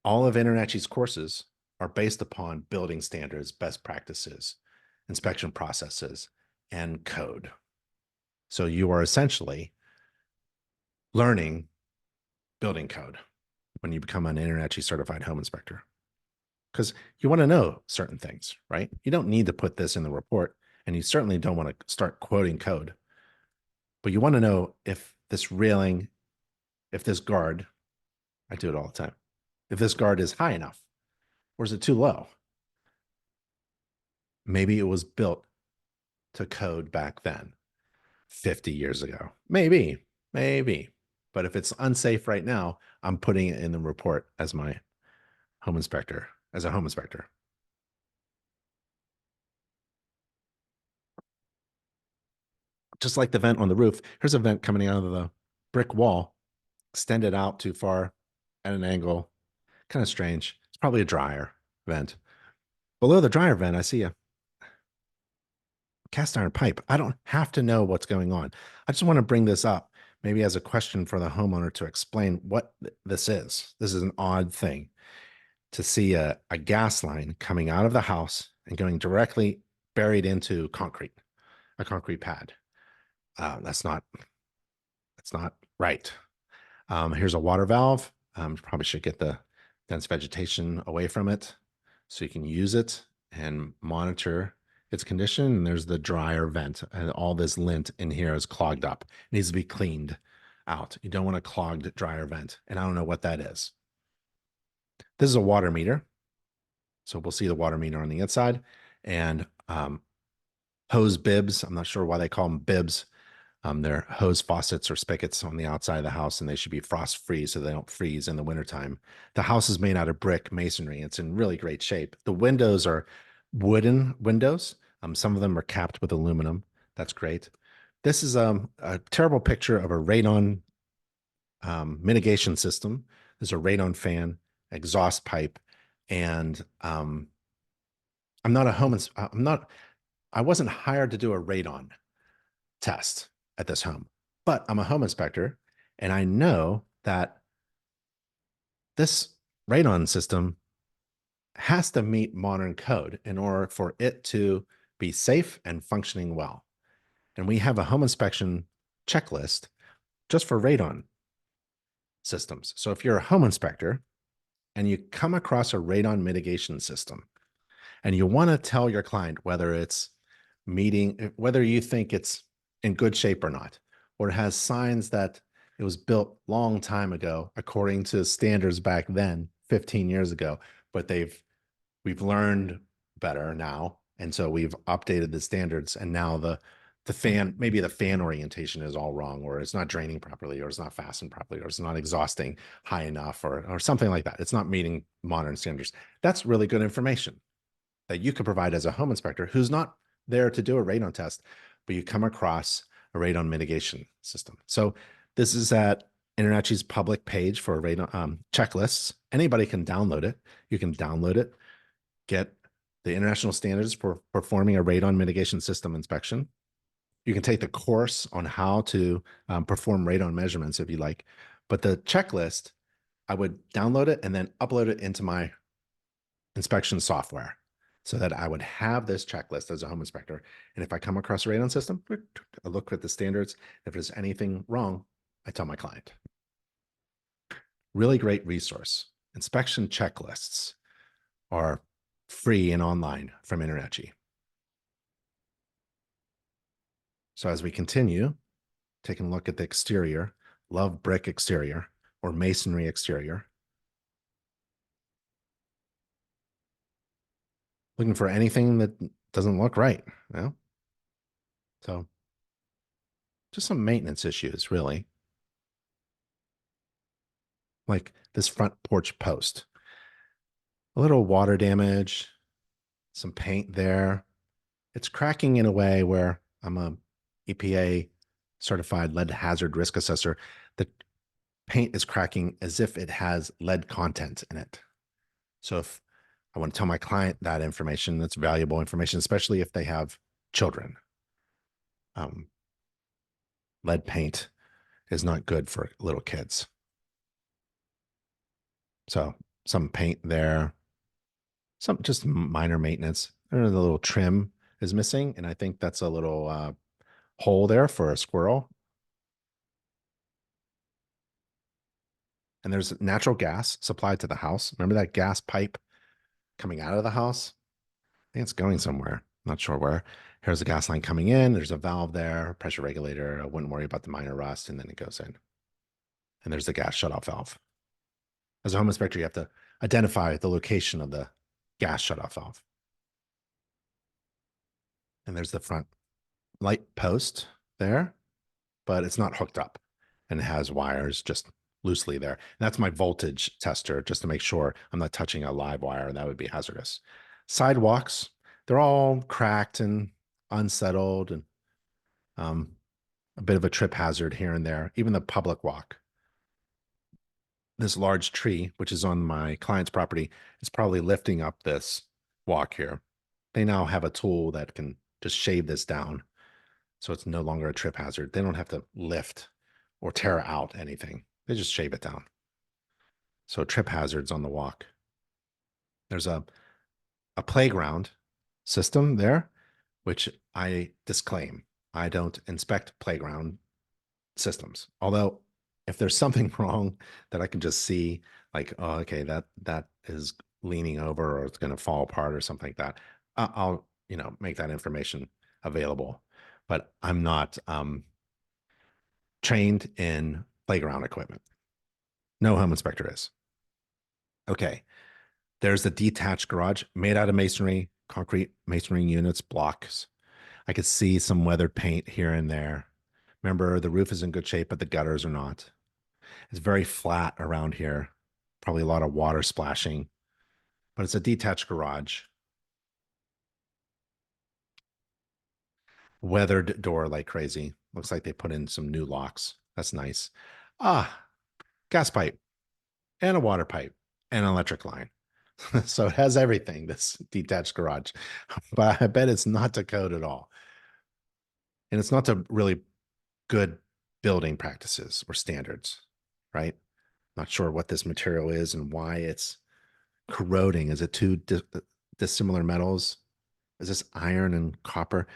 all of InterNACHI's courses are based upon building standards, best practices, inspection processes, and code. So you are essentially learning building code when you become an InterNACHI certified home inspector. Because you want to know certain things, right? You don't need to put this in the report, and you certainly don't want to start quoting code. But you want to know if this railing, if this guard, I do it all the time, if this guard is high enough, or is it too low? Maybe it was built to code back then, 50 years ago. Maybe. But if it's unsafe right now, I'm putting it in the report as my home inspector, as a home inspector. Just like the vent on the roof, here's a vent coming out of the brick wall, extended out too far at an angle. Kind of strange. It's probably a dryer vent. Below the dryer vent, I see a cast iron pipe. I don't have to know what's going on. I just want to bring this up, maybe as a question for the homeowner to explain what this is. This is an odd thing to see a gas line coming out of the house and going directly buried into concrete, a concrete pad. That's not right. Here's a water valve. Probably should get the dense vegetation away from it so you can use it and monitor its condition. And there's the dryer vent, and all this lint in here is clogged up. It needs to be cleaned out. You don't want a clogged dryer vent, and I don't know what that is. This is a water meter. So we'll see the water meter on the inside, and hose bibs. I'm not sure why they call them bibs. They're hose faucets or spigots on the outside of the house, and they should be frost free so they don't freeze in the wintertime. The house is made out of brick masonry. It's in really great shape. The windows are wooden windows. Some of them are capped with aluminum. That's great. This is a terrible picture of a radon mitigation system. There's a radon fan, exhaust pipe, and I'm not a home. I'm not. I wasn't hired to do a radon test at this home, but I'm a home inspector, and I know that this radon system has to meet modern code in order for it to be safe and functioning well. And we have a home inspection checklist just for radon systems. So if you're a home inspector and you come across a radon mitigation system and you want to tell your client whether it's meeting, whether you think it's in good shape or not, or it has signs that it was built long time ago according to standards back then, 15 years ago, but we've learned better now, and so we've updated the standards, and now the fan, maybe the fan orientation is all wrong, or it's not draining properly, or it's not fastened properly, or it's not exhausting high enough, or something like that. It's not meeting modern standards. That's really good information that you could provide as a home inspector who's not there to do a radon test, but you come across a radon mitigation system. So this is at InterNACHI's public page for radon checklists. Anybody can download it. You can download it, get the international standards for performing a radon mitigation system inspection. You can take the course on how to perform radon measurements if you like. But the checklist, I would download it and then upload it into my inspection software so that I would have this checklist as a home inspector. And if I come across a radon system, I look at the standards. If there's anything wrong, I tell my client. Really great resource. Inspection checklists are free and online from InterNACHI. So as we continue, taking a look at the exterior, love brick exterior or masonry exterior. Looking for anything that doesn't look right. You know? So just some maintenance issues, really. Like this front porch post. A little water damage, some paint there. It's cracking in a way where I'm a EPA certified lead hazard risk assessor. The paint is cracking as if it has lead content in it. So if I want to tell my client that information, that's valuable information, especially if they have children. Lead paint is not good for little kids. So some paint there, some just minor maintenance. I don't know, the little trim is missing, and I think that's a little hole there for a squirrel. And there's natural gas supplied to the house. Remember that gas pipe coming out of the house? I think it's going somewhere. Not sure where. Here's the gas line coming in. There's a valve there, pressure regulator. I wouldn't worry about the minor rust, and then it goes in. And there's the gas shutoff valve. As a home inspector, you have to identify the location of the gas shutoff valve. And there's the front light post there, but it's not hooked up and it has wires just loosely there. And that's my voltage tester just to make sure I'm not touching a live wire. That would be hazardous. Sidewalks, they're all cracked and unsettled and a bit of a trip hazard here and there. Even the public walk. This large tree, which is on my client's property, is probably lifting up this walk here. They now have a tool that can just shave this down. So it's no longer a trip hazard. They don't have to lift or tear out anything. They just shave it down. So trip hazards on the walk. There's a playground system there, which I disclaim. I don't inspect playground systems. Although if there's something wrong that I can just see, like, oh, okay, that is leaning over or it's going to fall apart or something like that, I'll make that information available. But I'm not trained in playground equipment. No home inspector is. Okay. There's a detached garage made out of masonry, concrete masonry units, blocks. I could see some weathered paint here and there. Remember, the roof is in good shape, but the gutters are not. It's very flat around here. Probably a lot of water splashing, but it's a detached garage. Weathered door like crazy. Looks like they put in some new locks. That's nice. Ah, gas pipe and a water pipe and an electric line. So it has everything, this detached garage. But I bet it's not to code at all. And it's not to really good building practices or standards, right? Not sure what this material is and why it's corroding. Is it two dissimilar metals? Is this iron and copper?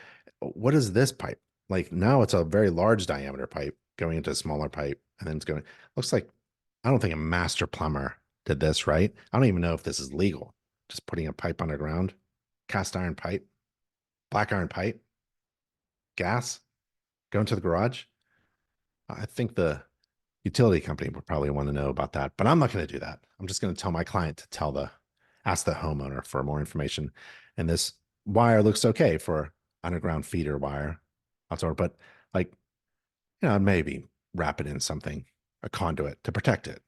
What is this pipe? Like now it's a very large diameter pipe going into a smaller pipe, and then it's going, looks like, I don't think a master plumber did this, right? I don't even know if this is legal. Just putting a pipe underground, cast iron pipe, black iron pipe, gas, going to the garage. I think the utility company would probably want to know about that, but I'm not going to do that. I'm just going to tell my client to ask the homeowner for more information. And this wire looks okay for underground feeder wire, outdoor, but like, maybe wrap it in something, a conduit to protect it.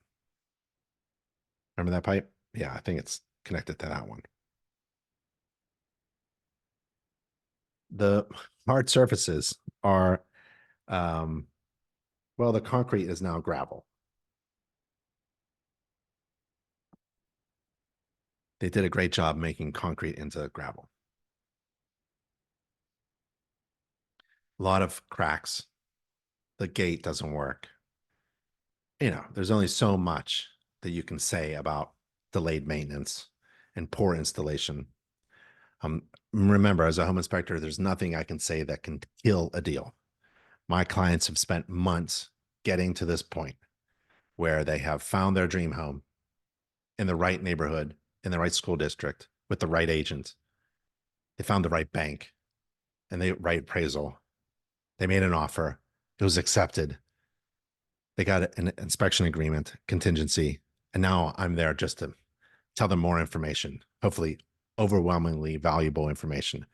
Remember that pipe? Yeah, I think it's connected to that one. The hard surfaces are, um, well, the concrete is now gravel. They did a great job making concrete into gravel. A lot of cracks. The gate doesn't work. There's only so much that you can say about delayed maintenance and poor installation. Remember, as a home inspector, there's nothing I can say that can kill a deal. My clients have spent months getting to this point where they have found their dream home in the right neighborhood, in the right school district, with the right agent. They found the right bank and the right appraisal. They made an offer. It was accepted. They got an inspection agreement, contingency, and now I'm there just to tell them more information, hopefully overwhelmingly valuable information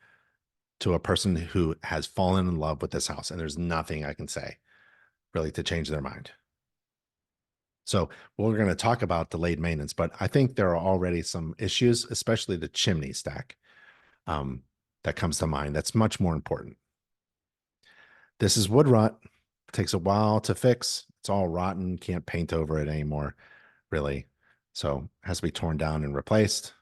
to a person who has fallen in love with this house. And there's nothing I can say really to change their mind. So we're going to talk about delayed maintenance, but I think there are already some issues, especially the chimney stack, that comes to mind. That's much more important. This is wood rot. It takes a while to fix. It's all rotten. Can't paint over it anymore, really. So it has to be torn down and replaced.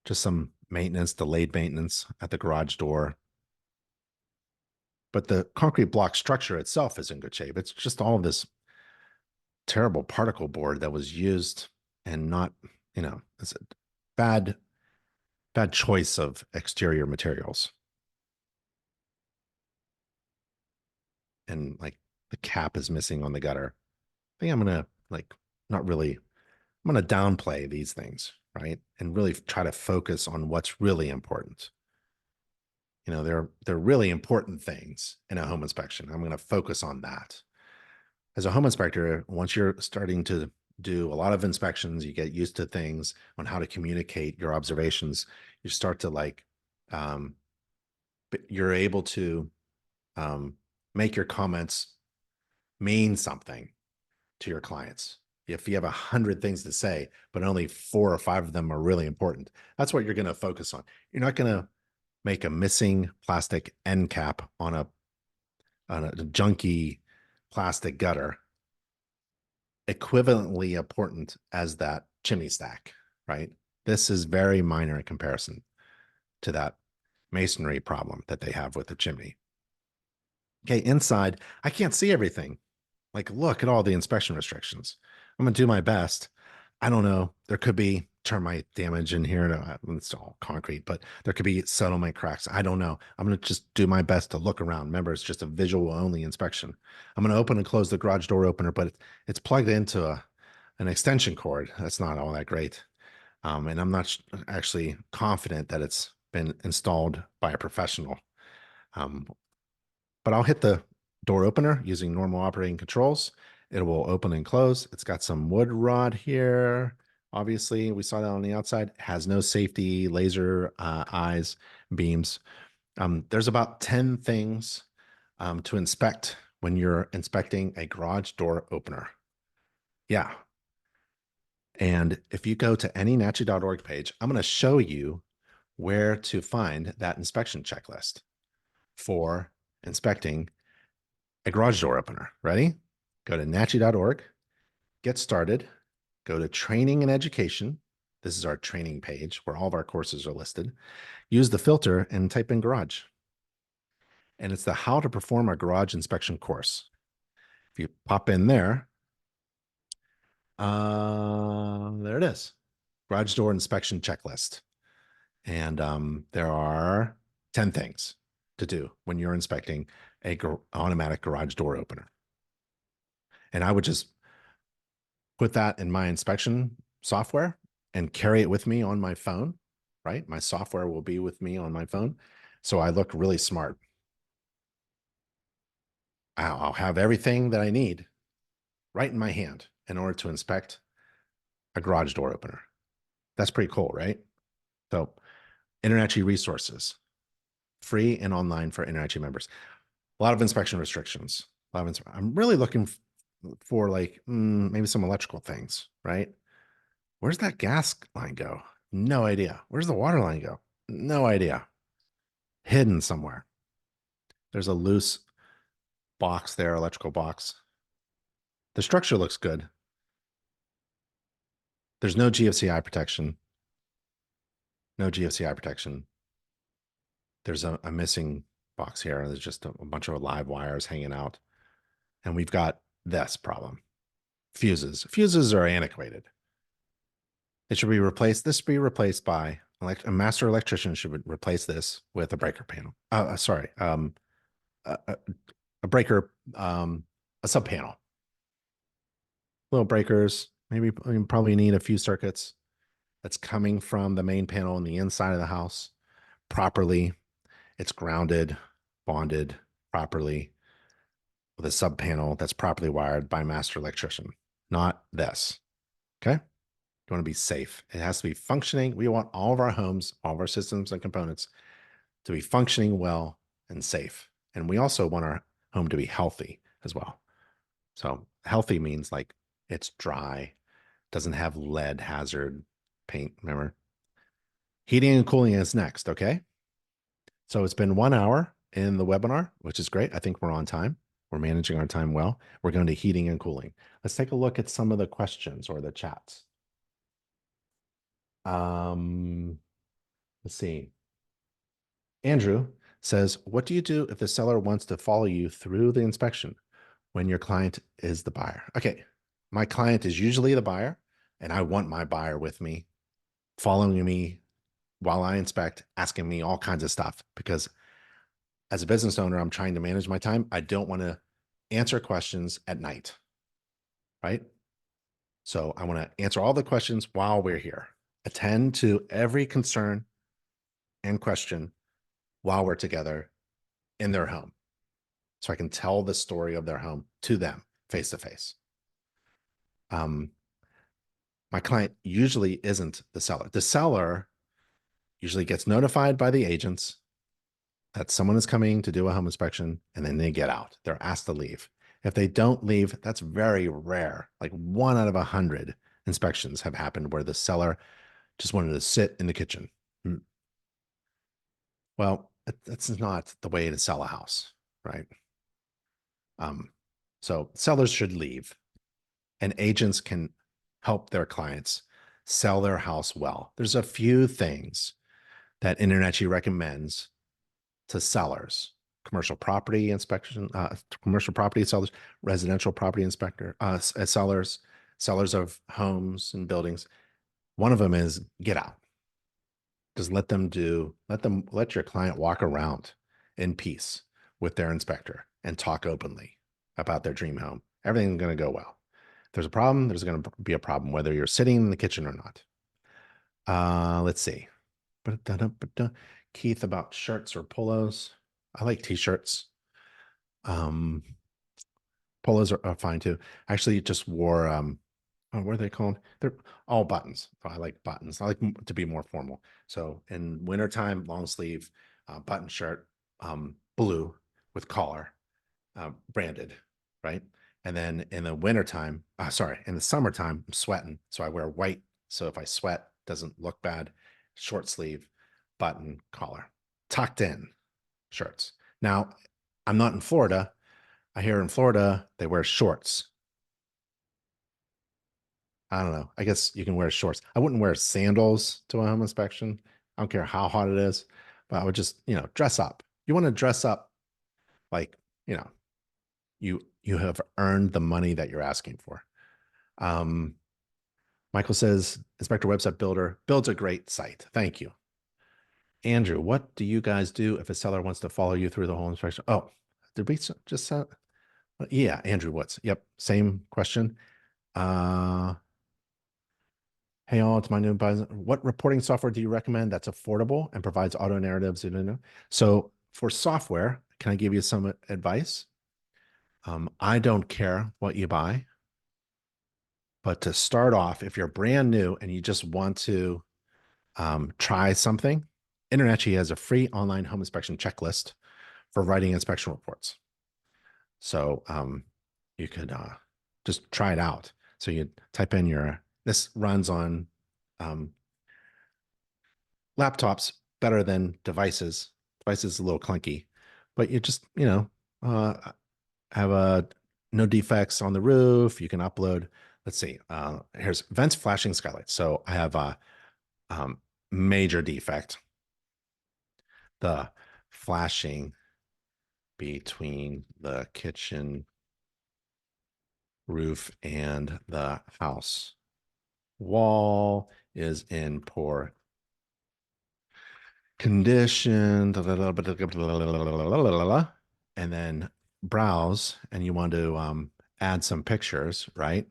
Just some maintenance, delayed maintenance at the garage door. But the concrete block structure itself is in good shape. It's just all of this terrible particle board that was used and not, it's a bad, bad choice of exterior materials. And like the cap is missing on the gutter. I think I'm gonna like not really, I'm gonna downplay these things, right? And really try to focus on what's really important. They're really important things in a home inspection. I'm gonna focus on that. As a home inspector, once you're starting to do a lot of inspections, you get used to things on how to communicate your observations. You start to um, you're able to um, make your comments mean something to your clients. If you have 100 things to say, but only 4 or 5 of them are really important, that's what you're going to focus on. You're not going to make a missing plastic end cap on a junky plastic gutter equivalently important as that chimney stack, right? This is very minor in comparison to that masonry problem that they have with the chimney. Okay, inside, I can't see everything. Like, look at all the inspection restrictions. I'm going to do my best. I don't know. There could be termite damage in here. It's all concrete, but there could be settlement cracks. I don't know. I'm going to just do my best to look around. Remember, it's just a visual only inspection. I'm going to open and close the garage door opener, but it's plugged into an extension cord. That's not all that great. And I'm not actually confident that it's been installed by a professional. Um, but I'll hit the door opener using normal operating controls. It will open and close. It's got some wood rod here Obviously, we saw that on the outside. Has no safety, laser eyes, beams. There's about 10 things to inspect when you're inspecting a garage door opener. Yeah. And if you go to anynachi.org page, I'm going to show you where to find that inspection checklist for inspecting a garage door opener. Ready? Go to nachi.org, get started, go to training and education. This is our training page where all of our courses are listed. Use the filter and type in garage. And it's the how to perform a garage inspection course. If you pop in there, there it is, garage door inspection checklist. And there are 10 things to do when you're inspecting a automatic garage door opener. And I would just put that in my inspection software and carry it with me on my phone, right? My software will be with me on my phone. So I look really smart. I'll have everything that I need right in my hand in order to inspect a garage door opener. That's pretty cool, right? So InterNACHI resources, free and online for InterNACHI members. A lot of inspection restrictions. I'm really looking for like maybe some electrical things, right? Where's that gas line go? No idea. Where's the water line go? No idea. Hidden somewhere. There's a loose box there, electrical box. The structure looks good. There's no GFCI protection. No GFCI protection. There's a missing box here. There's just a bunch of live wires hanging out. And we've got this problem. Fuses. Fuses are antiquated. It should be replaced. This should be replaced by a master electrician should replace this with a breaker panel. Sorry, a breaker, a sub panel. Little breakers. Maybe you probably need a few circuits that's coming from the main panel on the inside of the house properly. It's grounded, bonded properly with a sub panel that's properly wired by a master electrician. Not this. Okay. You want to be safe. It has to be functioning. We want all of our homes, all of our systems and components to be functioning well and safe. And we also want our home to be healthy as well. So healthy means like it's dry, doesn't have lead hazard paint, remember? Heating and cooling is next, okay? So it's been 1 hour in the webinar, which is great. I think we're on time. We're managing our time well. We're going to heating and cooling. Let's take a look at some of the questions or the chats. Let's see. Andrew says, what do you do if the seller wants to follow you through the inspection when your client is the buyer? Okay, my client is usually the buyer, and I want my buyer with me, following me while I inspect, asking me all kinds of stuff, because as a business owner, I'm trying to manage my time. I don't want to answer questions at night, right? So I want to answer all the questions while we're here, attend to every concern and question while we're together in their home. So I can tell the story of their home to them face to face. My client usually isn't the seller. The seller usually gets notified by the agents that someone is coming to do a home inspection, and then they get out. They're asked to leave. If they don't leave, that's very rare. Like 1 out of 100 inspections have happened where the seller just wanted to sit in the kitchen. Well, that's not the way to sell a house, right? So sellers should leave, and agents can help their clients sell their house well. There's a few things that InterNACHI recommends to sellers: commercial property inspection, commercial property sellers, residential property inspector, sellers, sellers of homes and buildings. One of them is get out. Just let your client walk around in peace with their inspector and talk openly about their dream home. Everything's going to go well. If there's a problem, there's going to be a problem, whether you're sitting in the kitchen or not. Let's see. Keith, about shirts or polos. I like t-shirts. Polos are fine too. I actually just wore what are they called? They're all buttons. Oh, I like buttons. I like to be more formal. So in wintertime, long sleeve button shirt, blue with collar, branded, right? And then in the wintertime, sorry, in the summertime, I'm sweating. So I wear white. So if I sweat, doesn't look bad. Short sleeve, button, collar, tucked in shirts. Now, I'm not in Florida. I hear in Florida, they wear shorts. I don't know. I guess you can wear shorts. I wouldn't wear sandals to a home inspection. I don't care how hot it is, but I would just, dress up. You want to dress up like, you know, you have earned the money that you're asking for. Um, Michael says, Inspector Website Builder builds a great site. Thank you. Andrew, what do you guys do if a seller wants to follow you through the whole inspection? Oh, did we just yeah, Andrew Woods. Yep, same question. Uh, Hey all, it's my new advisor. What reporting software do you recommend that's affordable and provides auto narratives? So for software, can I give you some advice? I don't care what you buy, but to start off, if you're brand new and you just want to try something, InterNACHI has a free online home inspection checklist for writing inspection reports. So you could just try it out. So you type in this runs on laptops better than devices. Devices a little clunky, but you just, have no defects on the roof. You can upload, let's see, here's vents flashing skylights. So I have a major defect, the flashing between the kitchen roof and the house wall is in poor condition, and then browse, and you want to add some pictures, right,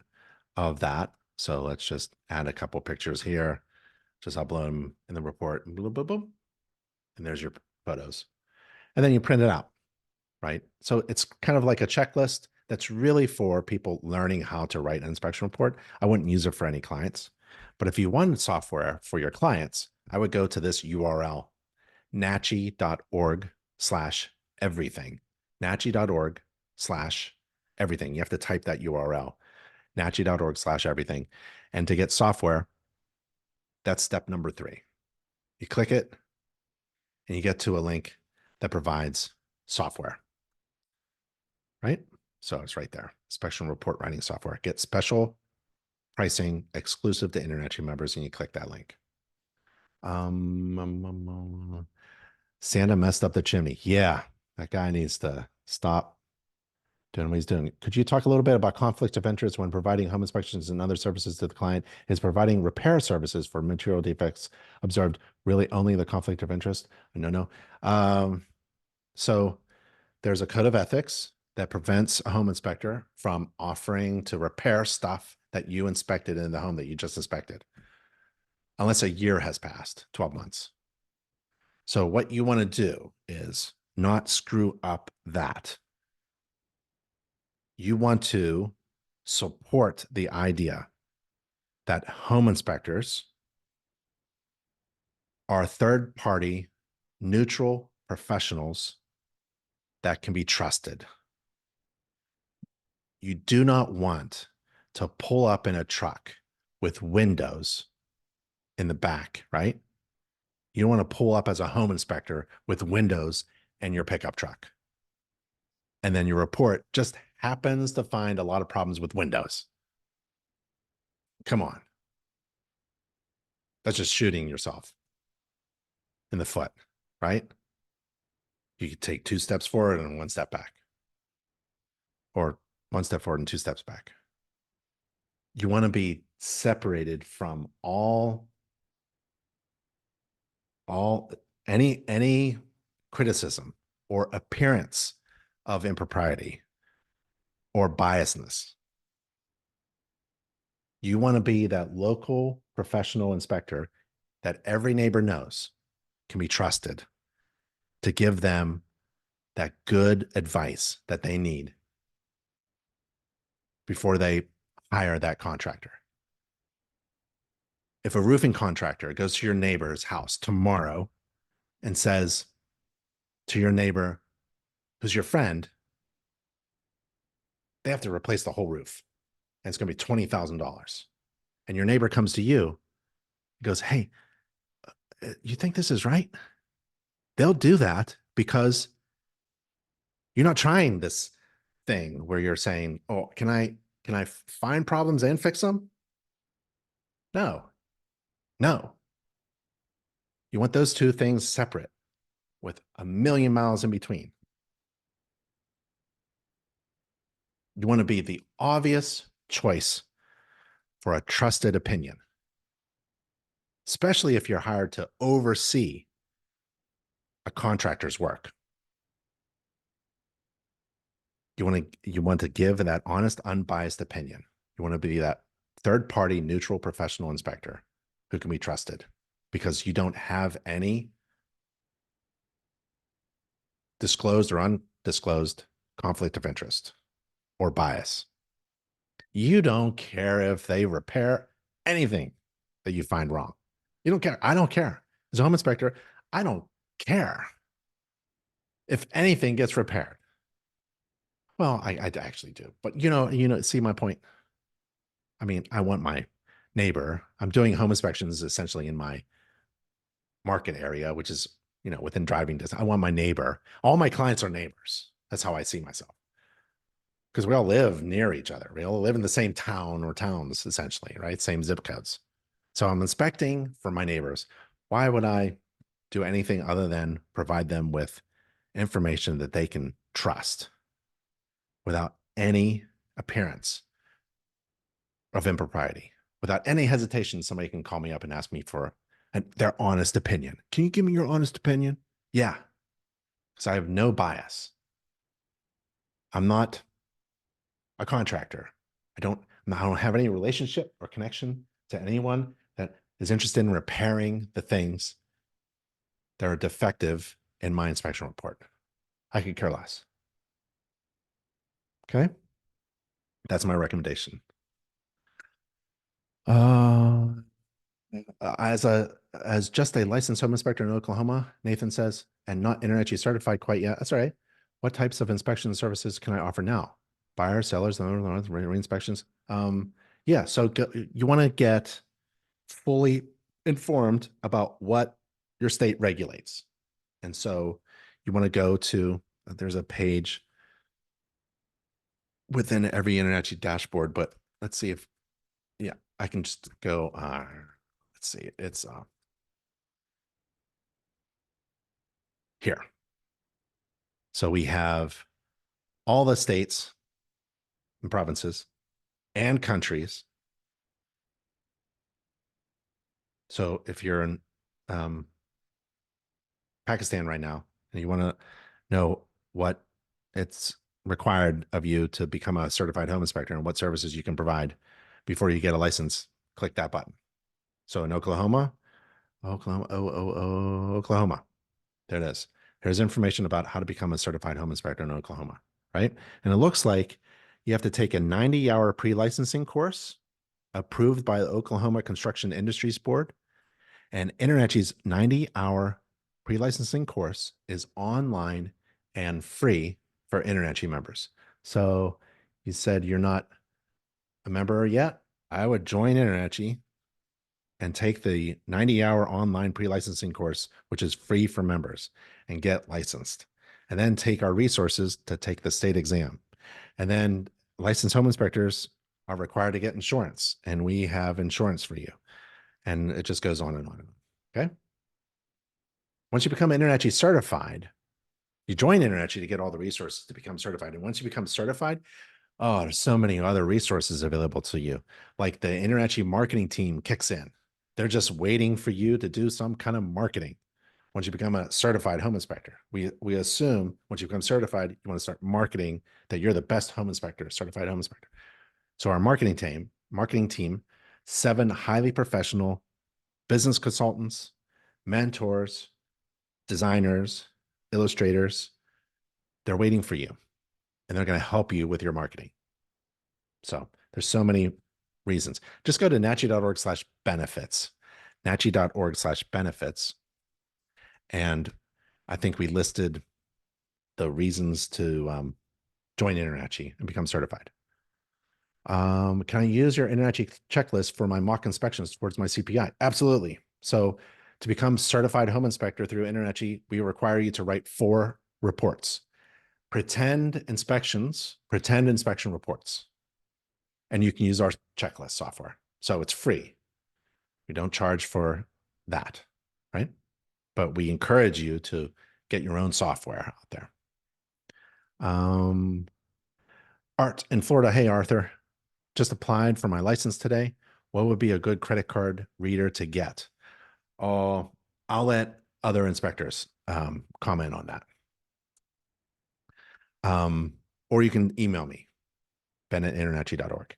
of that. So let's just add a couple pictures here. Just upload them in the report, and boom, boom, boom, and there's your photos. And then you print it out, right? So it's kind of like a checklist that's really for people learning how to write an inspection report. I wouldn't use it for any clients. But if you want software for your clients, I would go to this URL, nachi.org/everything. nachi.org/everything. You have to type that URL, nachi.org/everything. And to get software, that's step number 3. You click it and you get to a link that provides software, right? So it's right there. Inspection report writing software. Get special pricing exclusive to InterNACHI members, and you click that link. Santa messed up the chimney. Yeah, that guy needs to stop doing what he's doing. Could you talk a little bit about conflict of interest when providing home inspections and other services to the client? Is providing repair services for material defects observed really only the conflict of interest? No. So there's a code of ethics that prevents a home inspector from offering to repair stuff that you inspected in the home that you just inspected, unless a year has passed, 12 months. So what you want to do is not screw up that. You want to support the idea that home inspectors are third-party, neutral professionals that can be trusted. You do not want to pull up in a truck with windows in the back, right? You don't want to pull up as a home inspector with windows in your pickup truck. And then your report just happens to find a lot of problems with windows. Come on. That's just shooting yourself in the foot, right? You could take 2 steps forward and 1 step back, or 1 step forward and 2 steps back. You want to be separated from any criticism or appearance of impropriety or biasness. You want to be that local professional inspector that every neighbor knows can be trusted to give them that good advice that they need before they hire that contractor. If a roofing contractor goes to your neighbor's house tomorrow and says to your neighbor, who's your friend, they have to replace the whole roof and it's going to be $20,000. And your neighbor comes to you, goes, hey, you think this is right? They'll do that because you're not trying this thing where you're saying, oh, can I find problems and fix them? No, no. You want those two things separate with a million miles in between. You want to be the obvious choice for a trusted opinion, especially if you're hired to oversee a contractor's work. You want to give that honest, unbiased opinion. You want to be that third-party, neutral, professional inspector who can be trusted because you don't have any disclosed or undisclosed conflict of interest or bias. You don't care if they repair anything that you find wrong. You don't care. I don't care. As a home inspector, I don't care if anything gets repaired. Well, I actually do, but see my point. I mean, I want my neighbor. I'm doing home inspections essentially in my market area, which is within driving distance. I want my neighbor. All my clients are neighbors. That's how I see myself because we all live near each other. We all live in the same town or towns, essentially, right? Same zip codes. So I'm inspecting for my neighbors. Why would I do anything other than provide them with information that they can trust without any appearance of impropriety? Without any hesitation, somebody can call me up and ask me for their honest opinion. Can you give me your honest opinion? Yeah, because I have no bias. I'm not a contractor. I don't have any relationship or connection to anyone that is interested in repairing the things that are defective in my inspection report. I could care less. Okay. That's my recommendation. Uh, as just a licensed home inspector in Oklahoma, Nathan says, and not InterNACHI certified quite yet. That's all right. What types of inspection services can I offer now? Buyers, sellers, re-inspections. Yeah. So you want to get fully informed about what your state regulates. And so you want to go to, there's a page within every InterNACHI dashboard, but let's see if, yeah, I can just go, let's see, it's here. So we have all the states and provinces and countries. So if you're in Pakistan right now and you want to know what it's required of you to become a certified home inspector and what services you can provide before you get a license, click that button. So in Oklahoma, Oklahoma, there it is. There's information about how to become a certified home inspector in Oklahoma, right? And it looks like you have to take a 90-hour pre-licensing course approved by the Oklahoma Construction Industries Board. And InterNACHI's 90-hour pre-licensing course is online and free for InterNACHI members. So you said you're not a member yet? I would join InterNACHI and take the 90-hour online pre-licensing course, which is free for members, and get licensed. And then take our resources to take the state exam. And then licensed home inspectors are required to get insurance, and we have insurance for you. And it just goes on and on and on. Okay. Once you become InterNACHI certified, you join InterNACHI to get all the resources to become certified. And once you become certified, oh, there's so many other resources available to you. Like the InterNACHI marketing team kicks in. They're just waiting for you to do some kind of marketing. Once you become a certified home inspector, we assume once you become certified, you want to start marketing that you're the best home inspector, certified home inspector. So our marketing team, 7 highly professional business consultants, mentors, designers, illustrators, they're waiting for you and they're going to help you with your marketing. So there's so many reasons. Just go to nachi.org/benefits, nachi.org/benefits. And I think we listed the reasons to join InterNACHI and become certified. Can I use your InterNACHI checklist for my mock inspections towards my CPI? Absolutely. So to become certified home inspector through InterNACHI, we require you to write 4 reports. Pretend inspection reports. And you can use our checklist software. So it's free. We don't charge for that, right? But we encourage you to get your own software out there. Art in Florida. Hey, Arthur, just applied for my license today. What would be a good credit card reader to get? Oh, I'll let other inspectors comment on that. Or you can email me, ben@internachi.org.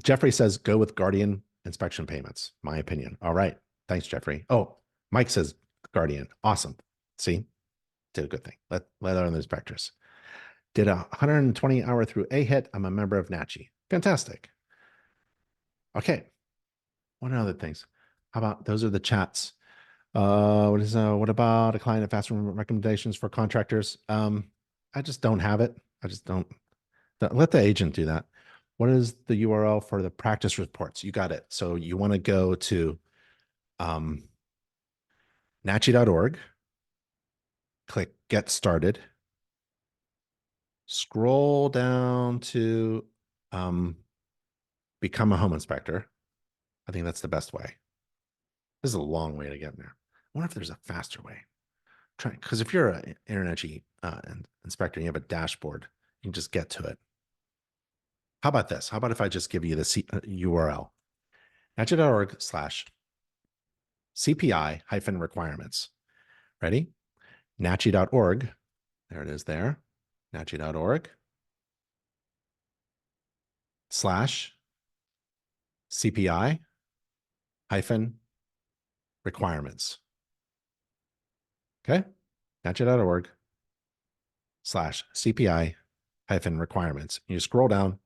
Jeffrey says, go with Guardian inspection payments, my opinion. All right. Thanks, Jeffrey. Oh, Mike says Guardian. Awesome. See, did a good thing. Let other inspectors. Did a 120 hour through AHIT. I'm a member of NACHI. Fantastic. Okay. What other things? How about those are the chats? What about a client of asking recommendations for contractors? I just don't have it. I just don't. Let the agent do that. What is the URL for the practice reports? You got it. So you want to go to nachi.org, click Get Started, scroll down to Become a Home Inspector. I think that's the best way. This is a long way to get there. I wonder if there's a faster way. Try, because if you're an InterNACHI inspector and you have a dashboard, you can just get to it. How about this? How about if I just give you the URL? nachi.org/CPI-requirements. Ready? nachi.org. There it is there. nachi.org /CPI-requirements. Okay? nachi.org/CPI-requirements. You scroll down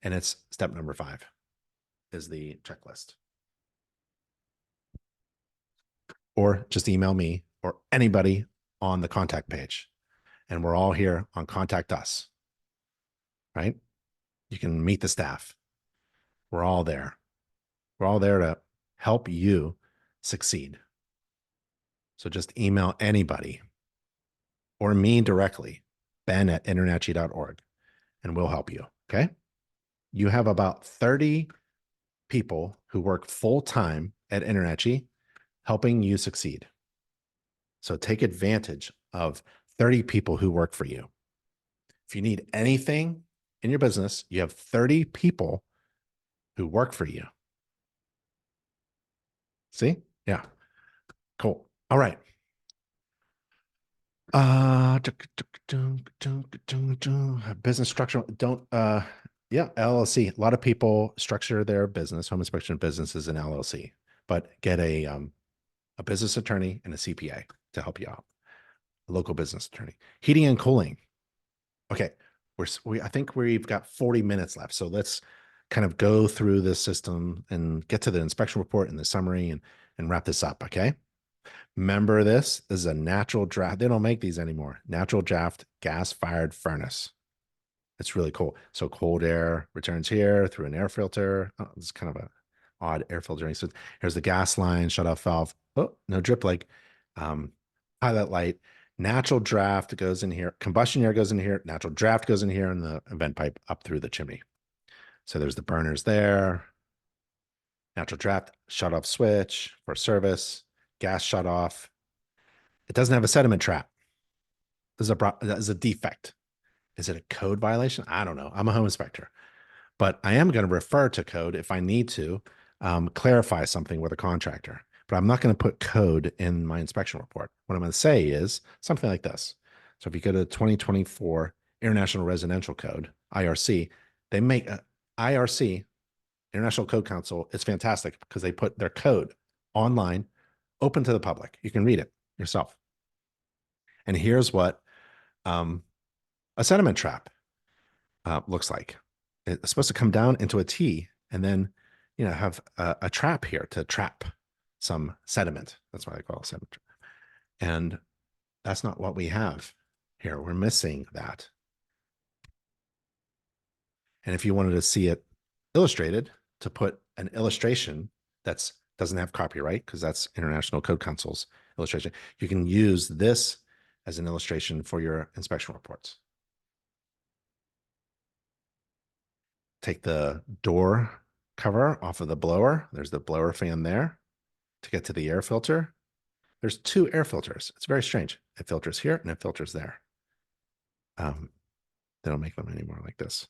and it's step number 5 is the checklist. Or just email me or anybody on the contact page. And we're all here on Contact Us, right? You can meet the staff. We're all there. We're all there to help you succeed. So just email anybody or me directly, ben@internachi.org, and we'll help you, okay? You have about 30 people who work full-time at InterNACHI helping you succeed. So take advantage of 30 people who work for you. If you need anything in your business, you have 30 people who work for you. See? Yeah. Cool. All right. Business structure. Yeah, LLC. A lot of people structure their business, home inspection businesses in LLC, but get a business attorney and a CPA to help you out. A local business attorney. Heating and cooling. Okay. I think we've got 40 minutes left. So let's kind of go through this system and get to the inspection report and the summary and wrap this up. Okay. Remember this is a natural draft. They don't make these anymore. Natural draft gas fired furnace. It's really cool. So cold air returns here through an air filter. Oh, it's kind of a odd air filtering. So here's the gas line, shut off valve. Oh, no drip leg. Pilot light. Natural draft goes in here. Combustion air goes in here. Natural draft goes in here, and the vent pipe up through the chimney. So there's the burners there. Natural draft shut off switch for service. Gas shut off. It doesn't have a sediment trap. This is a defect. Is it a code violation? I don't know. I'm a home inspector, but I am going to refer to code if I need to clarify something with a contractor. But I'm not going to put code in my inspection report. What I'm going to say is something like this. So if you go to 2024 International Residential Code, IRC, they make IRC, International Code Council, is fantastic because they put their code online, open to the public. You can read it yourself. And here's what a sediment trap looks like. It's supposed to come down into a T and then, have a trap here to trap some sediment. That's what I call sediment. And that's not what we have here. We're missing that. And if you wanted to see it illustrated, to put an illustration that's doesn't have copyright, because that's International Code Council's illustration, you can use this as an illustration for your inspection reports. Take the door cover off of the blower. There's the blower fan there to get to the air filter. There's two air filters. It's very strange. It filters here and it filters there. They don't make them anymore like this.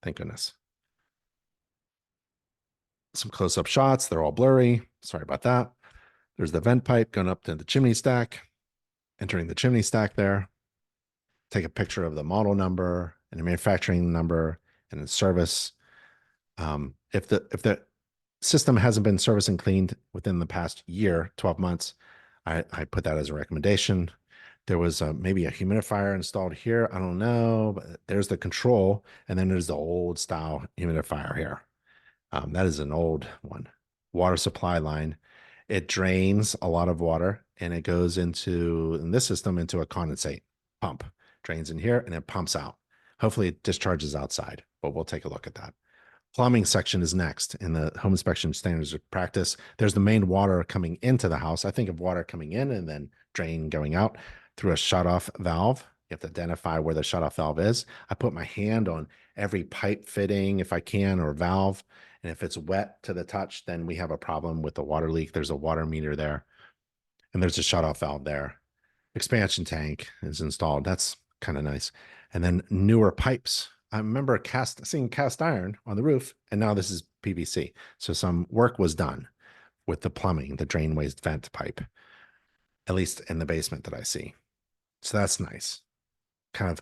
Thank goodness. Some close-up shots. They're all blurry. Sorry about that. There's the vent pipe going up to the chimney stack, entering the chimney stack there. Take a picture of the model number and the manufacturing number and the service. If the system hasn't been serviced and cleaned within the past year, 12 months, I put that as a recommendation. There was maybe a humidifier installed here. I don't know, but there's the control. And then there's the old style humidifier here. That is an old one. Water supply line. It drains a lot of water and it goes into, in this system, into a condensate pump. Drains in here and it pumps out. Hopefully it discharges outside, but we'll take a look at that. Plumbing section is next in the home inspection standards of practice. There's the main water coming into the house. I think of water coming in and then drain going out through a shutoff valve. You have to identify where the shutoff valve is. I put my hand on every pipe fitting if I can, or valve. And if it's wet to the touch, then we have a problem with the water leak. There's a water meter there. And there's a shutoff valve there. Expansion tank is installed. That's kind of nice. And then newer pipes. I remember seeing cast iron on the roof, and now this is PVC. So some work was done with the plumbing, the drain waste vent pipe, at least in the basement that I see. So that's nice. Kind of,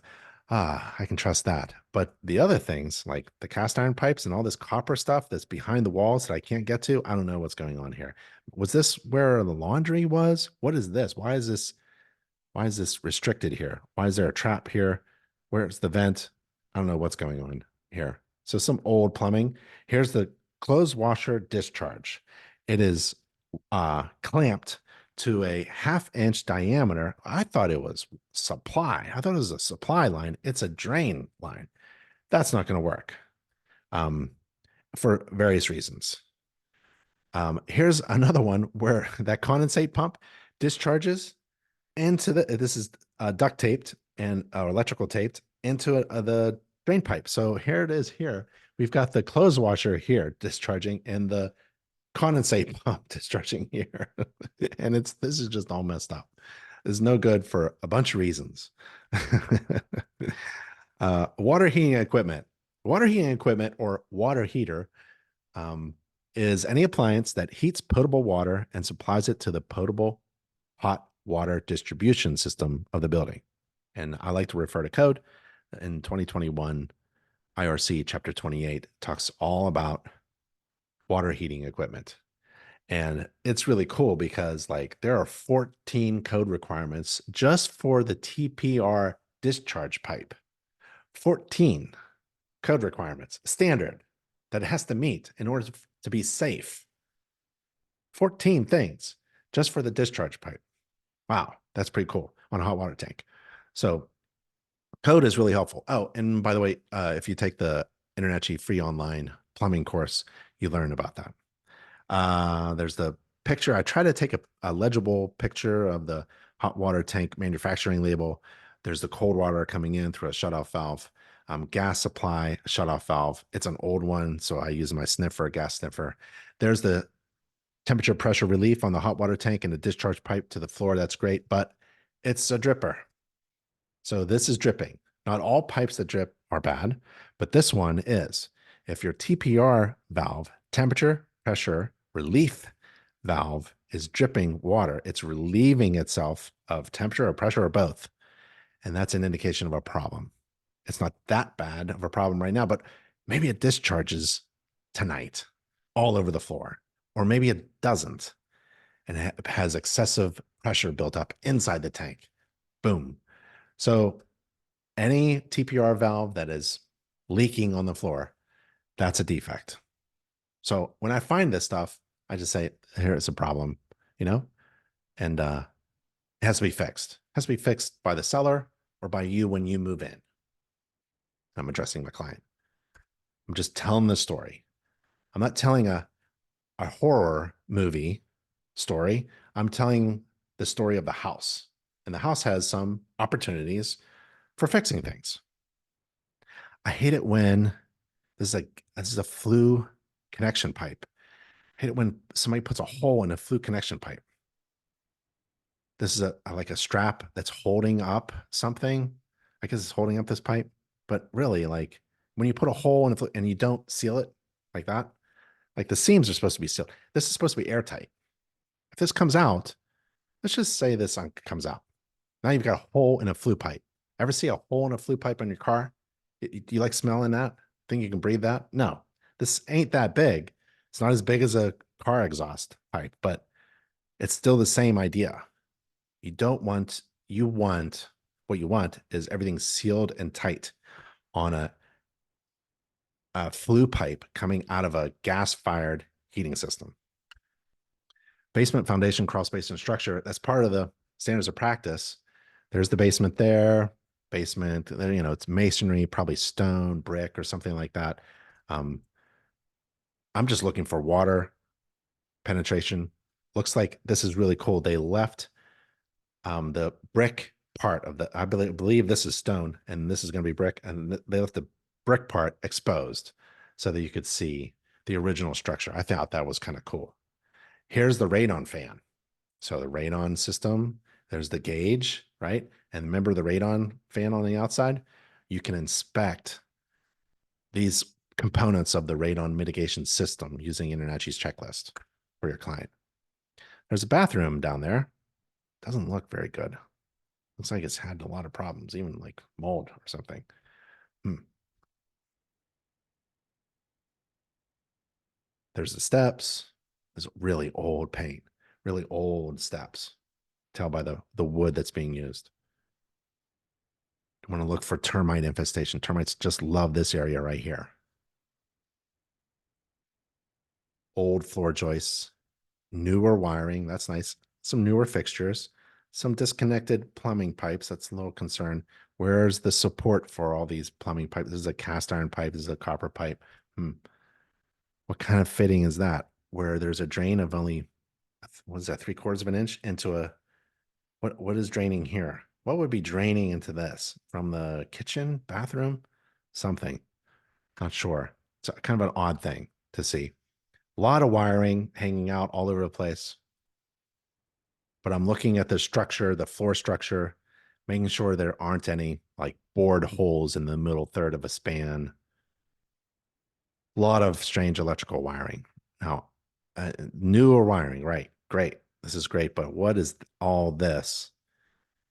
I can trust that. But the other things, like the cast iron pipes and all this copper stuff that's behind the walls that I can't get to, I don't know what's going on here. Was this where the laundry was? What is this? Why is this restricted here? Why is there a trap here? Where's the vent? I don't know what's going on here. So some old plumbing. Here's the clothes washer discharge. It is clamped to a 1/2-inch diameter. I thought it was supply. I thought it was a supply line. It's a drain line. That's not going to work for various reasons. Here's another one where that condensate pump discharges into this is duct taped and electrical taped into the drain pipe. So here it is here. We've got the clothes washer here discharging and the condensate pump discharging here. And this is just all messed up. It's no good for a bunch of reasons. Water heating equipment. Water heating equipment, or water heater, is any appliance that heats potable water and supplies it to the potable hot water distribution system of the building. And I like to refer to code. In 2021, IRC Chapter 28 talks all about water heating equipment. And it's really cool because there are 14 code requirements just for the TPR discharge pipe. 14 code requirements, standard, that it has to meet in order to be safe. 14 things just for the discharge pipe. Wow, that's pretty cool on a hot water tank. So code is really helpful. Oh, and by the way, if you take the InterNACHI free online plumbing course, you learn about that. There's the picture. I try to take a legible picture of the hot water tank manufacturing label. There's the cold water coming in through a shutoff valve. Gas supply shutoff valve. It's an old one, so I use my sniffer, gas sniffer. There's the temperature pressure relief on the hot water tank and the discharge pipe to the floor. That's great, but it's a dripper. So this is dripping. Not all pipes that drip are bad, but this one is. If your TPR valve, temperature pressure relief valve, is dripping water, it's relieving itself of temperature or pressure or both. And that's an indication of a problem. It's not that bad of a problem right now, but maybe it discharges tonight all over the floor, or maybe it doesn't, and it has excessive pressure built up inside the tank. Boom. So any TPR valve that is leaking on the floor, that's a defect. So when I find this stuff, I just say, here's a problem, you know, and it has to be fixed. It has to be fixed by the seller or by you when you move in. I'm addressing my client. I'm just telling the story. I'm not telling a horror movie story. I'm telling the story of the house. And the house has some opportunities for fixing things. I hate it when this is a flue connection pipe. I hate it when somebody puts a hole in a flue connection pipe. This is like a strap that's holding up something. I guess it's holding up this pipe, but really, like when you put a hole in a flue and you don't seal it like that, like the seams are supposed to be sealed. This is supposed to be airtight. If this comes out, let's just say this comes out. Now you've got a hole in a flue pipe. Ever see a hole in a flue pipe on your car? Do you like smelling that? Think you can breathe that? No, this ain't that big. It's not as big as a car exhaust pipe, but it's still the same idea. You don't want, you want, what you want is everything sealed and tight on a flue pipe coming out of a gas fired heating system. Basement, foundation, crawl space, and structure. That's part of the standards of practice. There's the basement there, basement, you know, it's masonry, probably stone, brick, or something like that. Um, I'm just looking for water penetration. Looks like this is really cool. They left the brick part of the, I believe this is stone and this is going to be brick, and they left the brick part exposed so that you could see the original structure. I thought that was kind of cool. Here's the radon fan. So the radon system, there's the gauge, right? And remember the radon fan on the outside? You can inspect these components of the radon mitigation system using InterNACHI's checklist for your client. There's a bathroom down there. Doesn't look very good. Looks like it's had a lot of problems, even like mold or something. There's the steps. There's really old paint, really old steps. Tell by the wood that's being used. Want to look for termite infestation. Termites just love this area right here. Old floor joists, newer wiring. That's nice. Some newer fixtures, some disconnected plumbing pipes. That's a little concern. Where's the support for all these plumbing pipes? This is a cast iron pipe. This is a copper pipe. What kind of fitting is that? Where there's a drain of only, what is that, 3/4 of an inch into a, what is draining here? What would be draining into this from the kitchen, bathroom, something? Not sure. It's kind of an odd thing to see. A lot of wiring hanging out all over the place. But I'm looking at the structure, the floor structure, making sure there aren't any like bored holes in the middle third of a span. A lot of strange electrical wiring. Now, newer wiring, right? Great. This is great. But what is all this?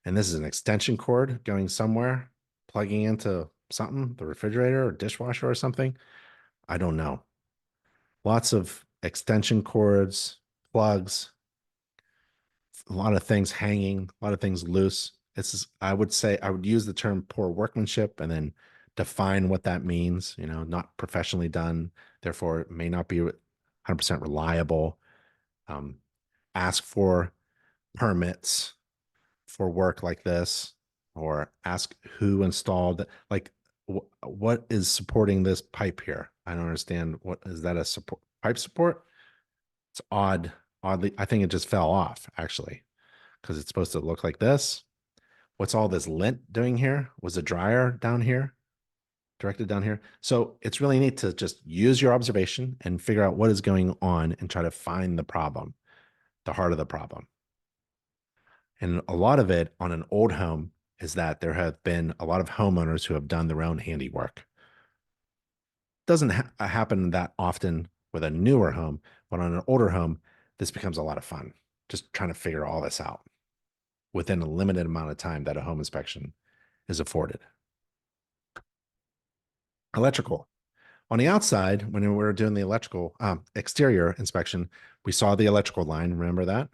And this is an extension cord going somewhere, plugging into something, the refrigerator or dishwasher or something. I don't know. Lots of extension cords, plugs, a lot of things hanging, a lot of things loose. It's, I would say, I would use the term poor workmanship and then define what that means, you know, not professionally done, therefore it may not be 100% reliable. Ask for permits for work like this, or ask who installed, like, what is supporting this pipe here? I don't understand. What is that, a support pipe support? It's oddly, I think it just fell off actually, because it's supposed to look like this. What's all this lint doing here? Was a dryer down here, directed down here? So it's really neat to just use your observation and figure out what is going on and try to find the problem, the heart of the problem. And a lot of it on an old home is that there have been a lot of homeowners who have done their own handiwork. Doesn't happen that often with a newer home, but on an older home, this becomes a lot of fun. Just trying to figure all this out within a limited amount of time that a home inspection is afforded. Electrical. On the outside, when we were doing the electrical exterior inspection, we saw the electrical line. Remember that?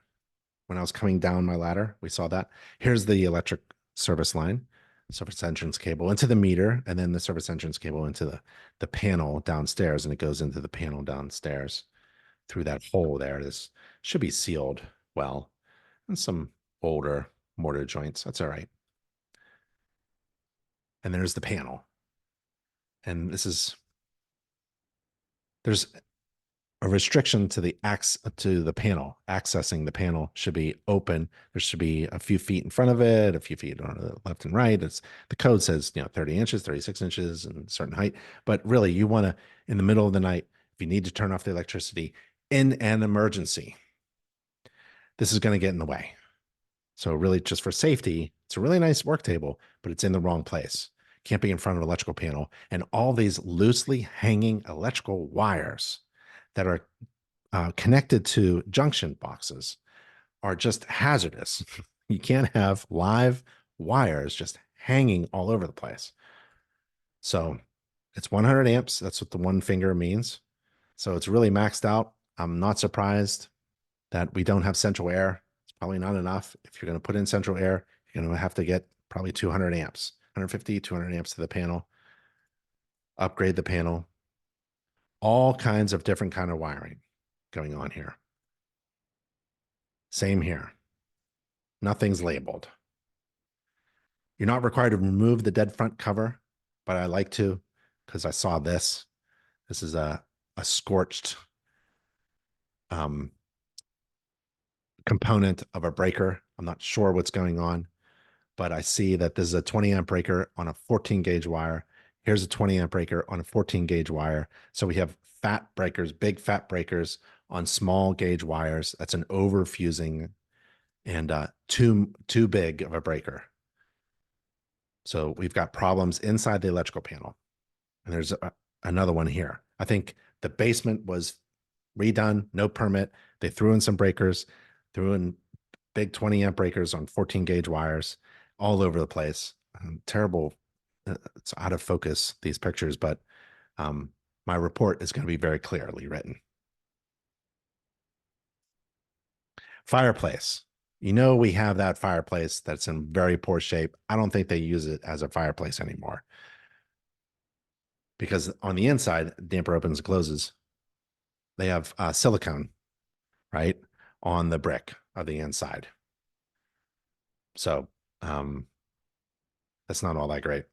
When I was coming down my ladder, we saw that. Here's the electric service line. service entrance cable into the meter, and then the service entrance cable into the panel downstairs, and it goes into the panel downstairs through that hole there. This should be sealed well, and some older mortar joints. That's all right. And there's the panel. And there's a restriction to the panel. Accessing the panel should be open. There should be a few feet in front of it, a few feet on the left and right. The code says 30 inches, 36 inches, and a certain height. But really, you want to, in the middle of the night, if you need to turn off the electricity in an emergency, this is going to get in the way. So really, just for safety, it's a really nice work table, but it's in the wrong place. Can't be in front of an electrical panel, and all these loosely hanging electrical wires that are connected to junction boxes are just hazardous. You can't have live wires just hanging all over the place. So it's 100 amps. That's what the one finger means. So it's really maxed out. I'm not surprised that we don't have central air. It's probably not enough. If you're going to put in central air, you're going to have to get probably 200 amps, 150, 200 amps to the panel, upgrade the panel, all kinds of different kind of wiring going on here. Same here. Nothing's labeled. You're not required to remove the dead front cover, but I like to because I saw this. This is a scorched component of a breaker. I'm not sure what's going on, but I see that this is a 20 amp breaker on a 14 gauge wire. Here's a 20 amp breaker on a 14 gauge wire. So we have fat breakers, big fat breakers on small gauge wires. That's an overfusing and too big of a breaker. So we've got problems inside the electrical panel. And there's another one here. I think the basement was redone, no permit. They threw in some breakers, threw in big 20 amp breakers on 14 gauge wires all over the place. Terrible. It's out of focus, these pictures, but my report is going to be very clearly written. Fireplace. We have that fireplace that's in very poor shape. I don't think they use it as a fireplace anymore because on the inside, damper opens and closes. They have silicone, right, on the brick of the inside. So that's not all that great.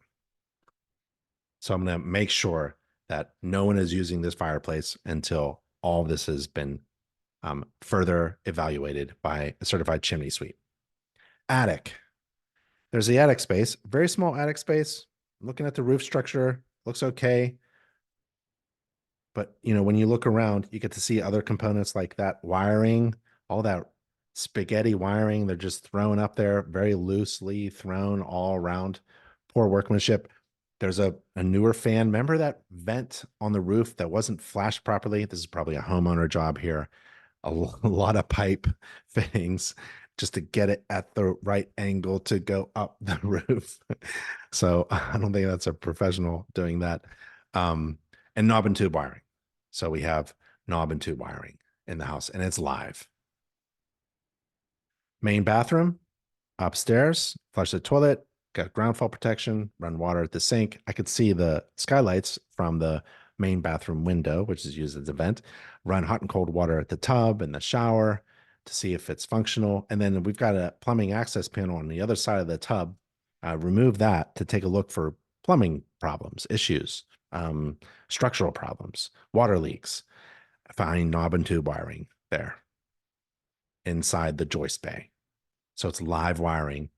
So I'm going to make sure that no one is using this fireplace until all this has been further evaluated by a certified chimney sweep. Attic. There's the attic space, very small attic space. Looking at the roof structure, looks okay. But when you look around, you get to see other components like that wiring, all that spaghetti wiring. They're just thrown up there, very loosely thrown all around. Poor workmanship. There's a newer fan. Remember that vent on the roof that wasn't flashed properly? This is probably a homeowner job here. A lot of pipe fittings just to get it at the right angle to go up the roof. So I don't think that's a professional doing that. And knob and tube wiring. So we have knob and tube wiring in the house, and it's live. Main bathroom, upstairs, flush the toilet, got ground fault protection, run water at the sink. I could see the skylights from the main bathroom window, which is used as a vent, run hot and cold water at the tub and the shower to see if it's functional. And then we've got a plumbing access panel on the other side of the tub. Remove that to take a look for plumbing problems, issues, structural problems, water leaks. Find knob and tube wiring there inside the joist bay. So it's live wiring.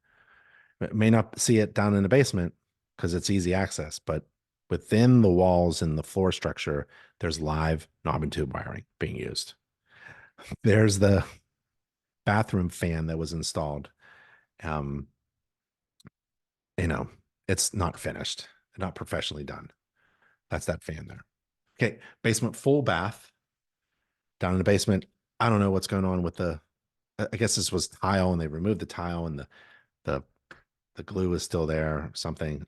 It may not see it down in the basement because it's easy access, but within the walls and the floor structure, there's live knob and tube wiring being used. There's the bathroom fan that was installed. It's not finished, not professionally done. That's that fan there. Okay, basement full bath down in the basement. I don't know what's going on with I guess this was tile and they removed the tile and the glue is still there or something.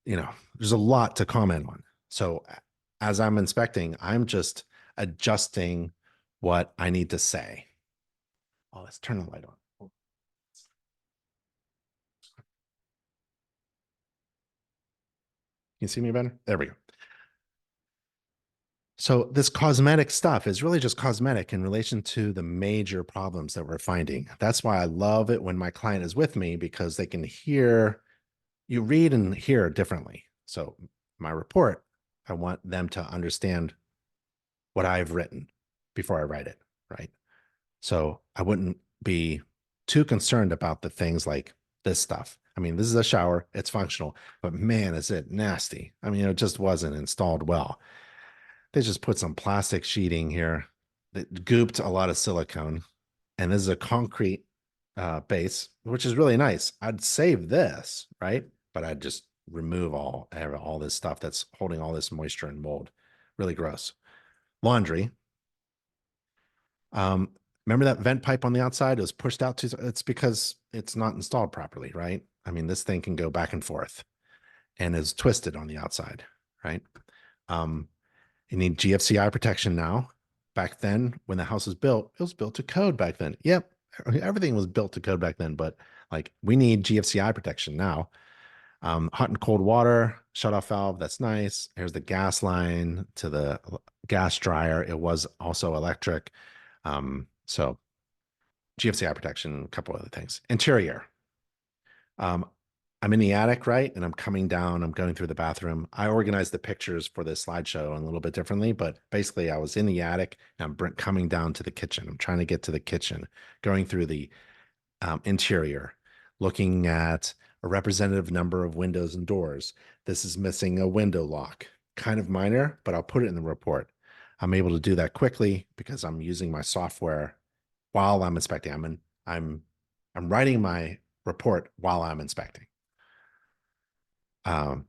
There's a lot to comment on. So as I'm inspecting, I'm just adjusting what I need to say. Oh, let's turn the light on. You see me better? There we go. So this cosmetic stuff is really just cosmetic in relation to the major problems that we're finding. That's why I love it when my client is with me, because they can hear, you read and hear differently. So my report, I want them to understand what I've written before I write it, right? So I wouldn't be too concerned about the things like this stuff. I mean, this is a shower, it's functional, but man, is it nasty. I mean, it just wasn't installed well. They just put some plastic sheeting here that gooped a lot of silicone. And this is a concrete base, which is really nice. I'd save this, right? But I'd just remove all this stuff that's holding all this moisture and mold. Really gross. Laundry. Um, Remember that vent pipe on the outside? It was pushed out to, it's because it's not installed properly, right? I mean, this thing can go back and forth and is twisted on the outside, right? Um, you need GFCI protection now. Back then, when the house was built, it was built to code back then. Yep, everything was built to code back then, but like we need GFCI protection now. Hot and cold water, shut off valve, that's nice. Here's the gas line to the gas dryer. It was also electric. So GFCI protection, a couple other things. Interior. Um, I'm in the attic, right? And I'm coming down, I'm going through the bathroom. I organized the pictures for this slideshow a little bit differently, but basically I was in the attic and I'm coming down to the kitchen. I'm trying to get to the kitchen, going through the interior, looking at a representative number of windows and doors. This is missing a window lock, kind of minor, but I'll put it in the report. I'm able to do that quickly because I'm using my software while I'm inspecting. I'm writing my report while I'm inspecting. Um,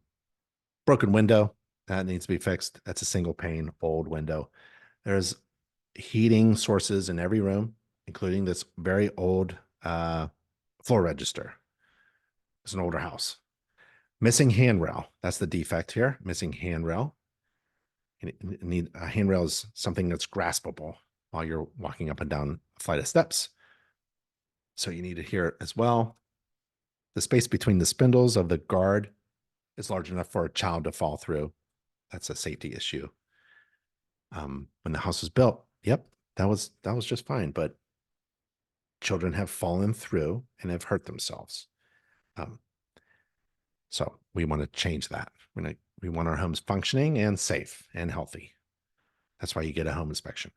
Broken window that needs to be fixed. That's a single pane, old window. There's heating sources in every room, including this very old floor register. It's an older house. Missing handrail. That's the defect here. Missing handrail. Need a handrail is something that's graspable while you're walking up and down a flight of steps. So you need it here as well. The space between the spindles of the guard is large enough for a child to fall through. That's a safety issue. When the house was built, yep, that was just fine. But children have fallen through and have hurt themselves. So we want to change that. We want our homes functioning and safe and healthy. That's why you get a home inspection.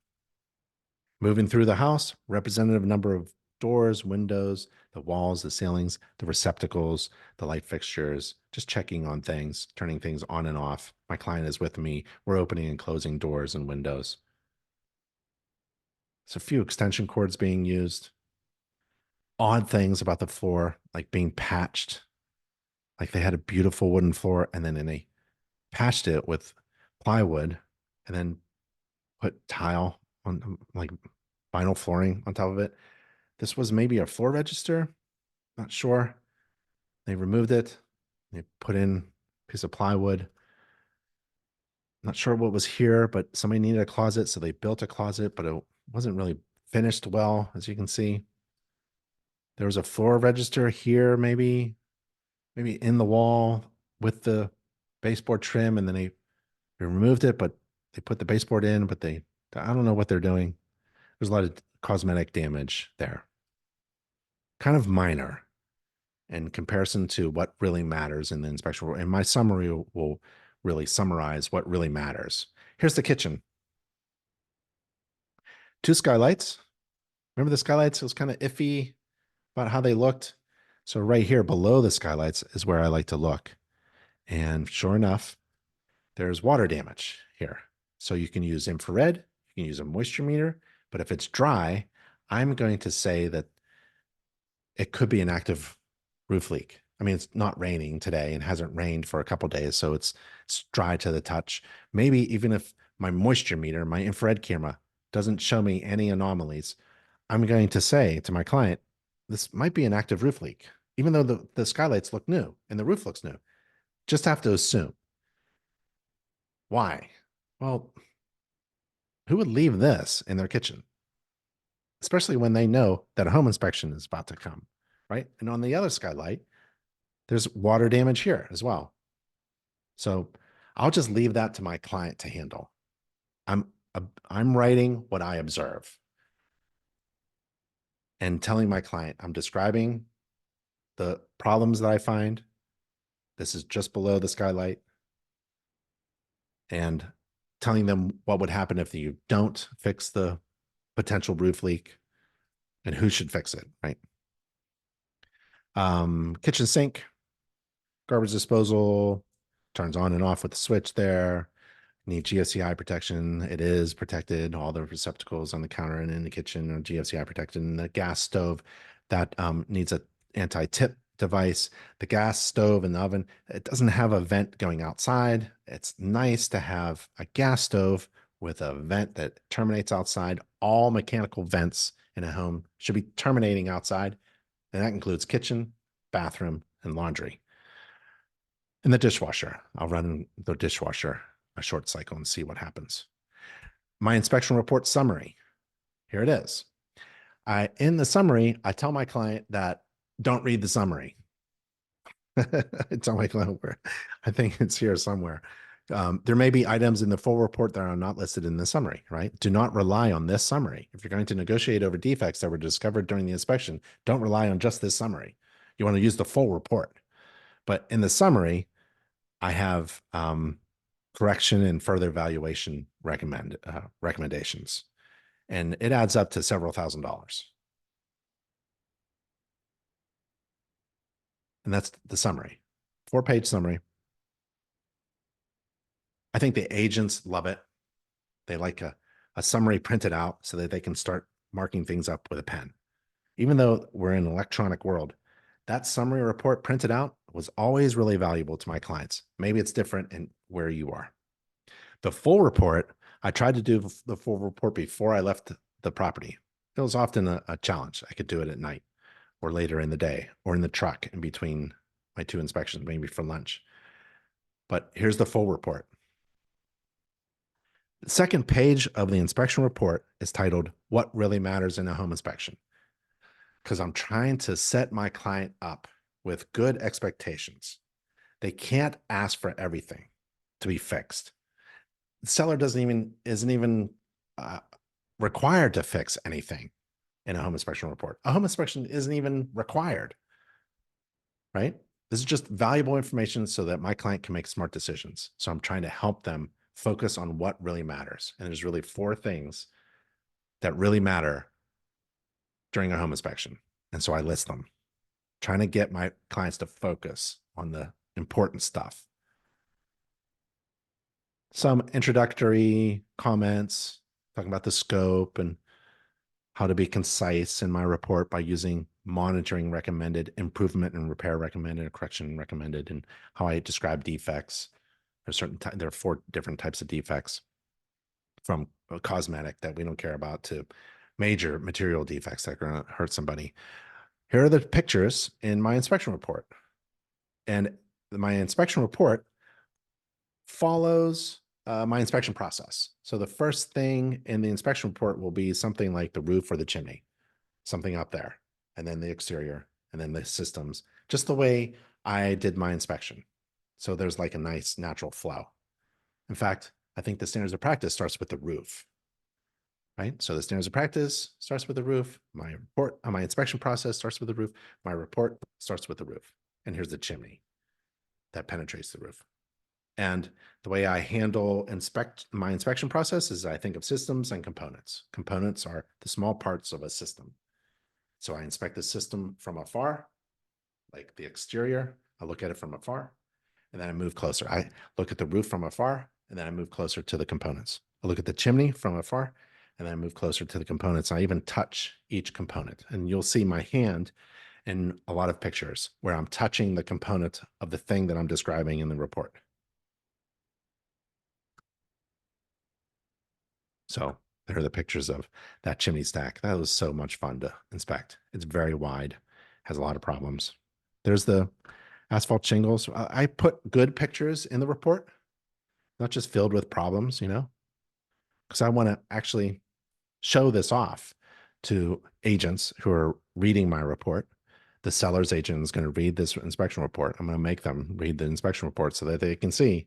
Moving through the house, representative number of doors, windows, the walls, the ceilings, the receptacles, the light fixtures, just checking on things, turning things on and off. My client is with me. We're opening and closing doors and windows. There's a few extension cords being used. Odd things about the floor, like being patched. Like they had a beautiful wooden floor and then they patched it with plywood and then put tile on, like vinyl flooring on top of it. This was maybe a floor register, not sure. They removed it. They put in a piece of plywood. Not sure what was here, but somebody needed a closet, so they built a closet, but it wasn't really finished well, as you can see. There was a floor register here, maybe in the wall with the baseboard trim, and then they removed it, but they put the baseboard in, but I don't know what they're doing. There's a lot of cosmetic damage there. Kind of minor in comparison to what really matters in the inspection. And my summary will really summarize what really matters. Here's the kitchen. 2 skylights. Remember the skylights? It was kind of iffy about how they looked. So right here below the skylights is where I like to look. And sure enough, there's water damage here. So you can use infrared, you can use a moisture meter, but if it's dry, I'm going to say that it could be an active roof leak. I mean, it's not raining today and hasn't rained for a couple days, so it's dry to the touch. Maybe even if my moisture meter, my infrared camera doesn't show me any anomalies, I'm going to say to my client, this might be an active roof leak, even though the skylights look new and the roof looks new. Just have to assume. Why? Well, who would leave this in their kitchen? Especially when they know that a home inspection is about to come, right? And on the other skylight, there's water damage here as well. So I'll just leave that to my client to handle. I'm I'm writing what I observe and telling my client, I'm describing the problems that I find. This is just below the skylight, and telling them what would happen if you don't fix the potential roof leak and who should fix it, right? Kitchen sink, garbage disposal, turns on and off with the switch there. Need GFCI protection. It is protected. All the receptacles on the counter and in the kitchen are GFCI protected. And the gas stove that needs a anti-tip device. The gas stove and the oven, it doesn't have a vent going outside. It's nice to have a gas stove with a vent that terminates outside. All mechanical vents in a home should be terminating outside, and that includes kitchen, bathroom, and laundry. And the dishwasher, I'll run the dishwasher a short cycle and see what happens. My inspection report summary. Here it is. In the summary, I tell my client that don't read the summary. I tell my client, I think it's here somewhere. There may be items in the full report that are not listed in the summary, right? Do not rely on this summary. If you're going to negotiate over defects that were discovered during the inspection, don't rely on just this summary. You want to use the full report. But in the summary, I have correction and further evaluation recommendations. And it adds up to several $1,000s. And that's the summary, 4-page summary. I think the agents love it. They like a summary printed out so that they can start marking things up with a pen. Even though we're in an electronic world, that summary report printed out was always really valuable to my clients. Maybe it's different in where you are. The full report, I tried to do the full report before I left the property. It was often a challenge. I could do it at night or later in the day or in the truck in between my 2 inspections, maybe for lunch. But here's the full report. The second page of the inspection report is titled, What Really Matters in a Home Inspection? Because I'm trying to set my client up with good expectations. They can't ask for everything to be fixed. The seller isn't even required to fix anything in a home inspection report. A home inspection isn't even required, right? This is just valuable information so that my client can make smart decisions. So I'm trying to help them focus on what really matters. And there's really 4 things that really matter during a home inspection. And so I list them, trying to get my clients to focus on the important stuff. Some introductory comments, talking about the scope and how to be concise in my report by using monitoring recommended, improvement and repair recommended, and correction recommended, and how I describe defects. There are 4 different types of defects, from a cosmetic that we don't care about to major material defects that are going to hurt somebody. Here are the pictures in my inspection report. And my inspection report follows my inspection process. So the first thing in the inspection report will be something like the roof or the chimney, something up there, and then the exterior, and then the systems, just the way I did my inspection. So there's like a nice natural flow. In fact, I think the standards of practice starts with the roof, right? So the standards of practice starts with the roof. My report, my inspection process starts with the roof. My report starts with the roof. And here's the chimney that penetrates the roof. And the way I handle my inspection process is I think of systems and components. Components are the small parts of a system. So I inspect the system from afar, like the exterior. I look at it from afar, and then I move closer. I look at the roof from afar, and then I move closer to the components. I look at the chimney from afar, and then I move closer to the components. I even touch each component. And you'll see my hand in a lot of pictures where I'm touching the component of the thing that I'm describing in the report. So there are the pictures of that chimney stack. That was so much fun to inspect. It's very wide, has a lot of problems. There's the asphalt shingles. I put good pictures in the report, not just filled with problems, because I want to actually show this off to agents who are reading my report, The seller's agent is going to read this inspection report. I'm going to make them read the inspection report so that they can see,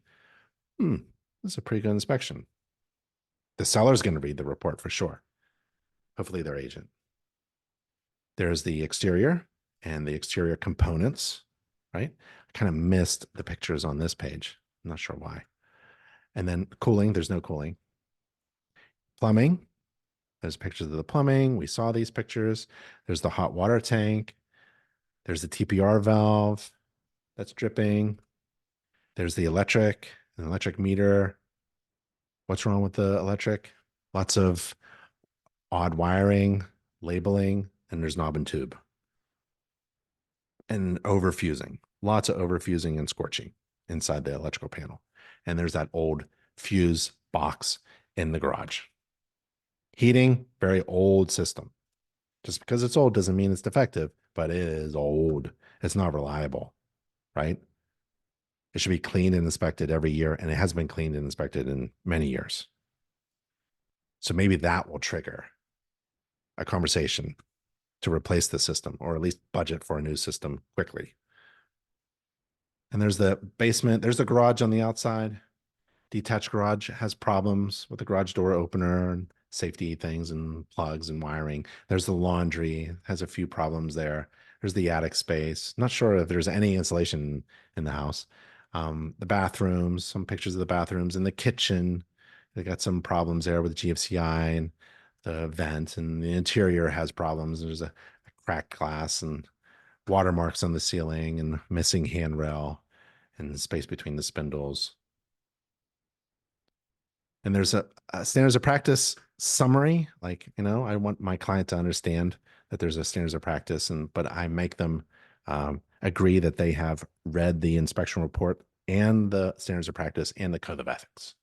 this is a pretty good inspection. The seller's going to read the report for sure. Hopefully their agent. There's the exterior and the exterior components, right? I kind of missed the pictures on this page. I'm not sure why. And then cooling, there's no cooling. Plumbing, there's pictures of the plumbing. We saw these pictures. There's the hot water tank. There's the TPR valve that's dripping. There's the electric, an electric meter. What's wrong with the electric? Lots of odd wiring, labeling, and there's knob and tube. And overfusing, lots of overfusing and scorching inside the electrical panel. And there's that old fuse box in the garage. Heating, very old system. Just because it's old doesn't mean it's defective, but it is old. It's not reliable, right? It should be cleaned and inspected every year, and it has been cleaned and inspected in many years. So maybe that will trigger a conversation to replace the system, or at least budget for a new system quickly. And there's the basement. There's the garage on the outside. Detached garage has problems with the garage door opener and safety things and plugs and wiring. There's the laundry, has a few problems there. There's the attic space. Not sure if there's any insulation in the house. The bathrooms, some pictures of the bathrooms, and the kitchen. They got some problems there with the GFCI and the vent, and the interior has problems. There's a cracked glass and watermarks on the ceiling and missing handrail and space between the spindles. And there's a standards of practice summary. Like, I want my client to understand that there's a standards of practice, but I make them agree that they have read the inspection report and the standards of practice and the code of ethics.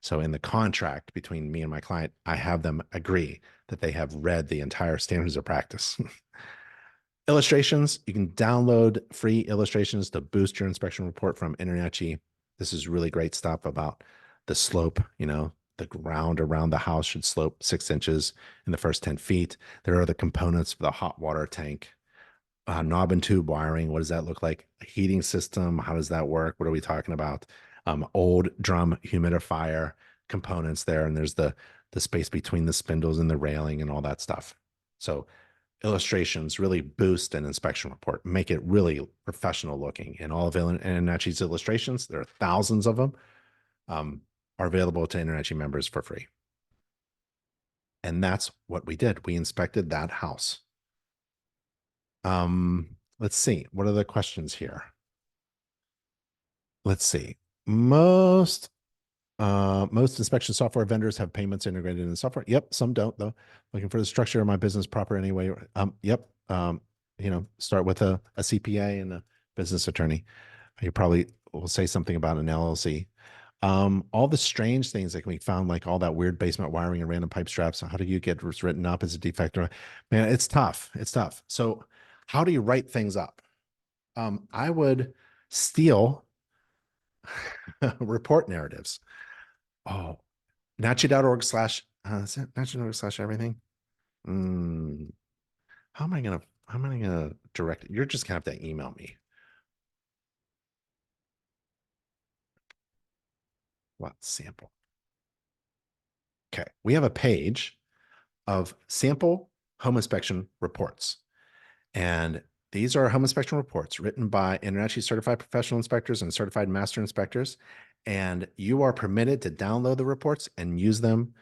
So in the contract between me and my client, I have them agree that they have read the entire standards of practice. Illustrations, you can download free illustrations to boost your inspection report from InterNACHI. This is really great stuff about the slope. The ground around the house should slope 6 inches in the first 10 feet. There are the components for the hot water tank. Knob and tube wiring, what does that look like? A heating system, how does that work? What are we talking about? Old drum humidifier components there, and there's the space between the spindles and the railing and all that stuff. So illustrations really boost an inspection report, make it really professional looking. And all of InterNACHI's illustrations, there are thousands of them, are available to InterNACHI members for free. And that's what we did. We inspected that house. Let's see. What are the questions here? Let's see. Most inspection software vendors have payments integrated in the software. Yep, some don't though. Looking for the structure of my business proper anyway. Yep. Start with a CPA and a business attorney. You probably will say something about an LLC. All the strange things like we found, like all that weird basement wiring and random pipe straps. How do you get written up as a defect? Man, it's tough. It's tough. So how do you write things up? I would steal report narratives. Oh, nachi.org/is it nachi.org/everything? How am I gonna direct it? You're just gonna have to email me. What sample? Okay, we have a page of sample home inspection reports. And these are home inspection reports written by InterNACHI certified professional inspectors and certified master inspectors. And you are permitted to download the reports and use them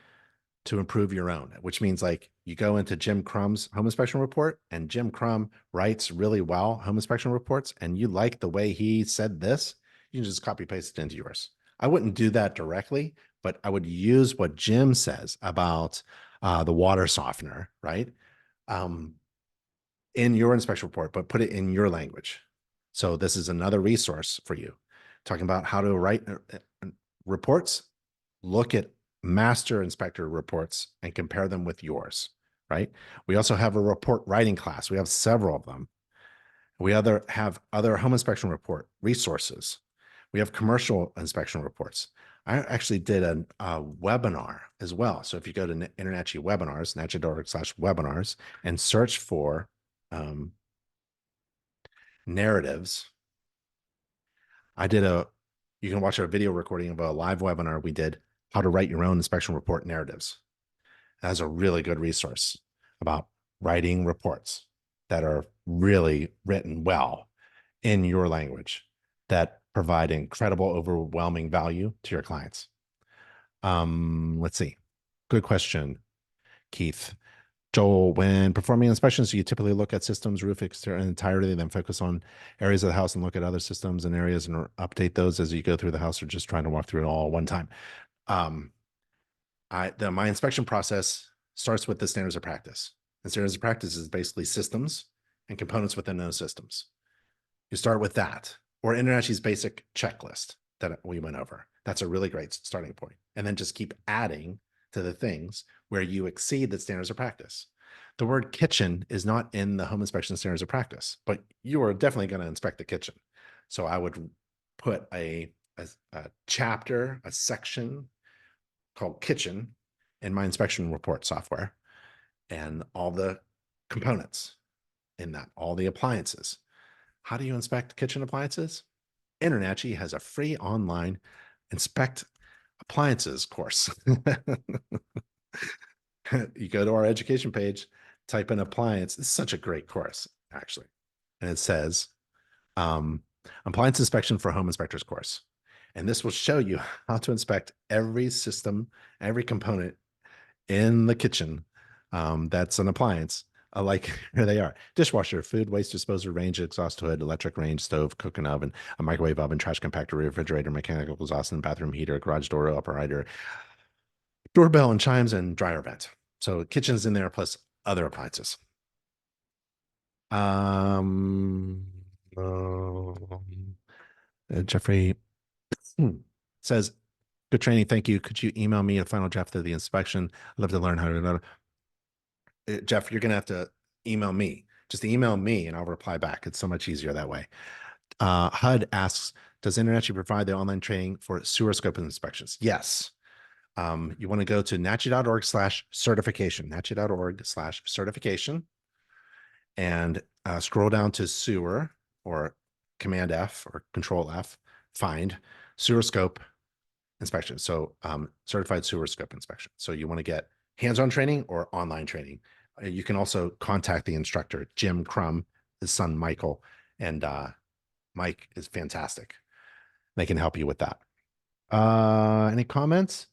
to improve your own, which means like you go into Jim Crum's home inspection report, and Jim Crum writes really well home inspection reports, and you like the way he said this, you can just copy paste it into yours. I wouldn't do that directly, but I would use what Jim says about the water softener, right? In your inspection report, but put it in your language. So this is another resource for you. Talking about how to write reports, look at master inspector reports and compare them with yours, right? We also have a report writing class. We have several of them. We have other home inspection report resources. We have commercial inspection reports. I actually did a webinar as well. So if you go to InterNACHI webinars, nachi.org/webinars, and search for narratives. You can watch a video recording of a live webinar we did, how to write your own inspection report narratives. That's a really good resource about writing reports that are really written well in your language that provide incredible, overwhelming value to your clients. Let's see. Good question, Keith. Joel, when performing inspections, do you typically look at systems, roof exterior in entirety, then focus on areas of the house and look at other systems and areas and update those as you go through the house, or just trying to walk through it all at one time? My inspection process starts with the standards of practice. And standards of practice is basically systems and components within those systems. You start with that, or InterNACHI's basic checklist that we went over. That's a really great starting point. And then just keep adding to the things where you exceed the standards of practice. The word kitchen is not in the home inspection standards of practice, but you are definitely going to inspect the kitchen. So I would put a chapter, a section called kitchen in my inspection report software, and all the components in that, all the appliances. How do you inspect kitchen appliances? InterNACHI has a free online inspect appliances course. You go to our education page, type in appliance. It's such a great course, actually. And it says appliance inspection for home inspectors course. And this will show you how to inspect every system, every component in the kitchen that's an appliance. Like here they are: dishwasher, food waste disposer, range, exhaust hood, electric range, stove, cooking oven, a microwave oven, trash compactor, refrigerator, mechanical exhaust and bathroom heater, garage door operator, doorbell and chimes, and dryer vent. So kitchen's in there plus other appliances. Um, Jeffrey says, good training. Thank you. Could you email me a final draft of the inspection? I'd love to learn how to do that. Jeff, you're going to have to email me. Just email me and I'll reply back. It's so much easier that way. HUD asks, does InterNACHI provide the online training for sewer scope inspections? Yes. You want to go to nachi.org/certification, nachi.org/certification, and scroll down to sewer, or Command F or Control F, find sewer scope inspection. So certified sewer scope inspection. So you want to get hands-on training or online training. You can also contact the instructor, Jim Crum, his son, Michael, and Mike is fantastic. They can help you with that. Any comments,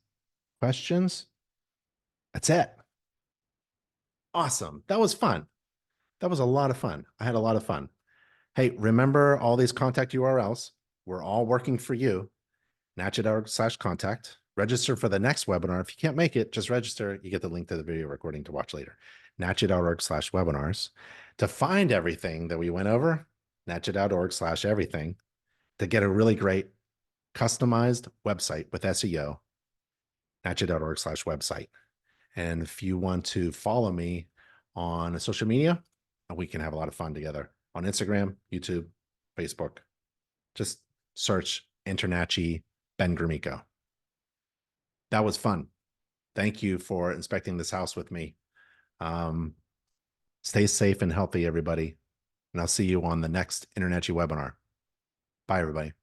questions? That's it. Awesome. That was fun. That was a lot of fun. I had a lot of fun. Hey, remember all these contact URLs? We're all working for you. nachi.org/contact. Register for the next webinar. If you can't make it, just register. You get the link to the video recording to watch later. nachi.org/webinars. To find everything that we went over, nachi.org/everything. To get a really great customized website with SEO, nachi.org/website. And if you want to follow me on social media, we can have a lot of fun together on Instagram, YouTube, Facebook. Just search InterNACHI Ben Gromicko. That was fun. Thank you for inspecting this house with me. Stay safe and healthy, everybody. And I'll see you on the next InterNACHI webinar. Bye, everybody.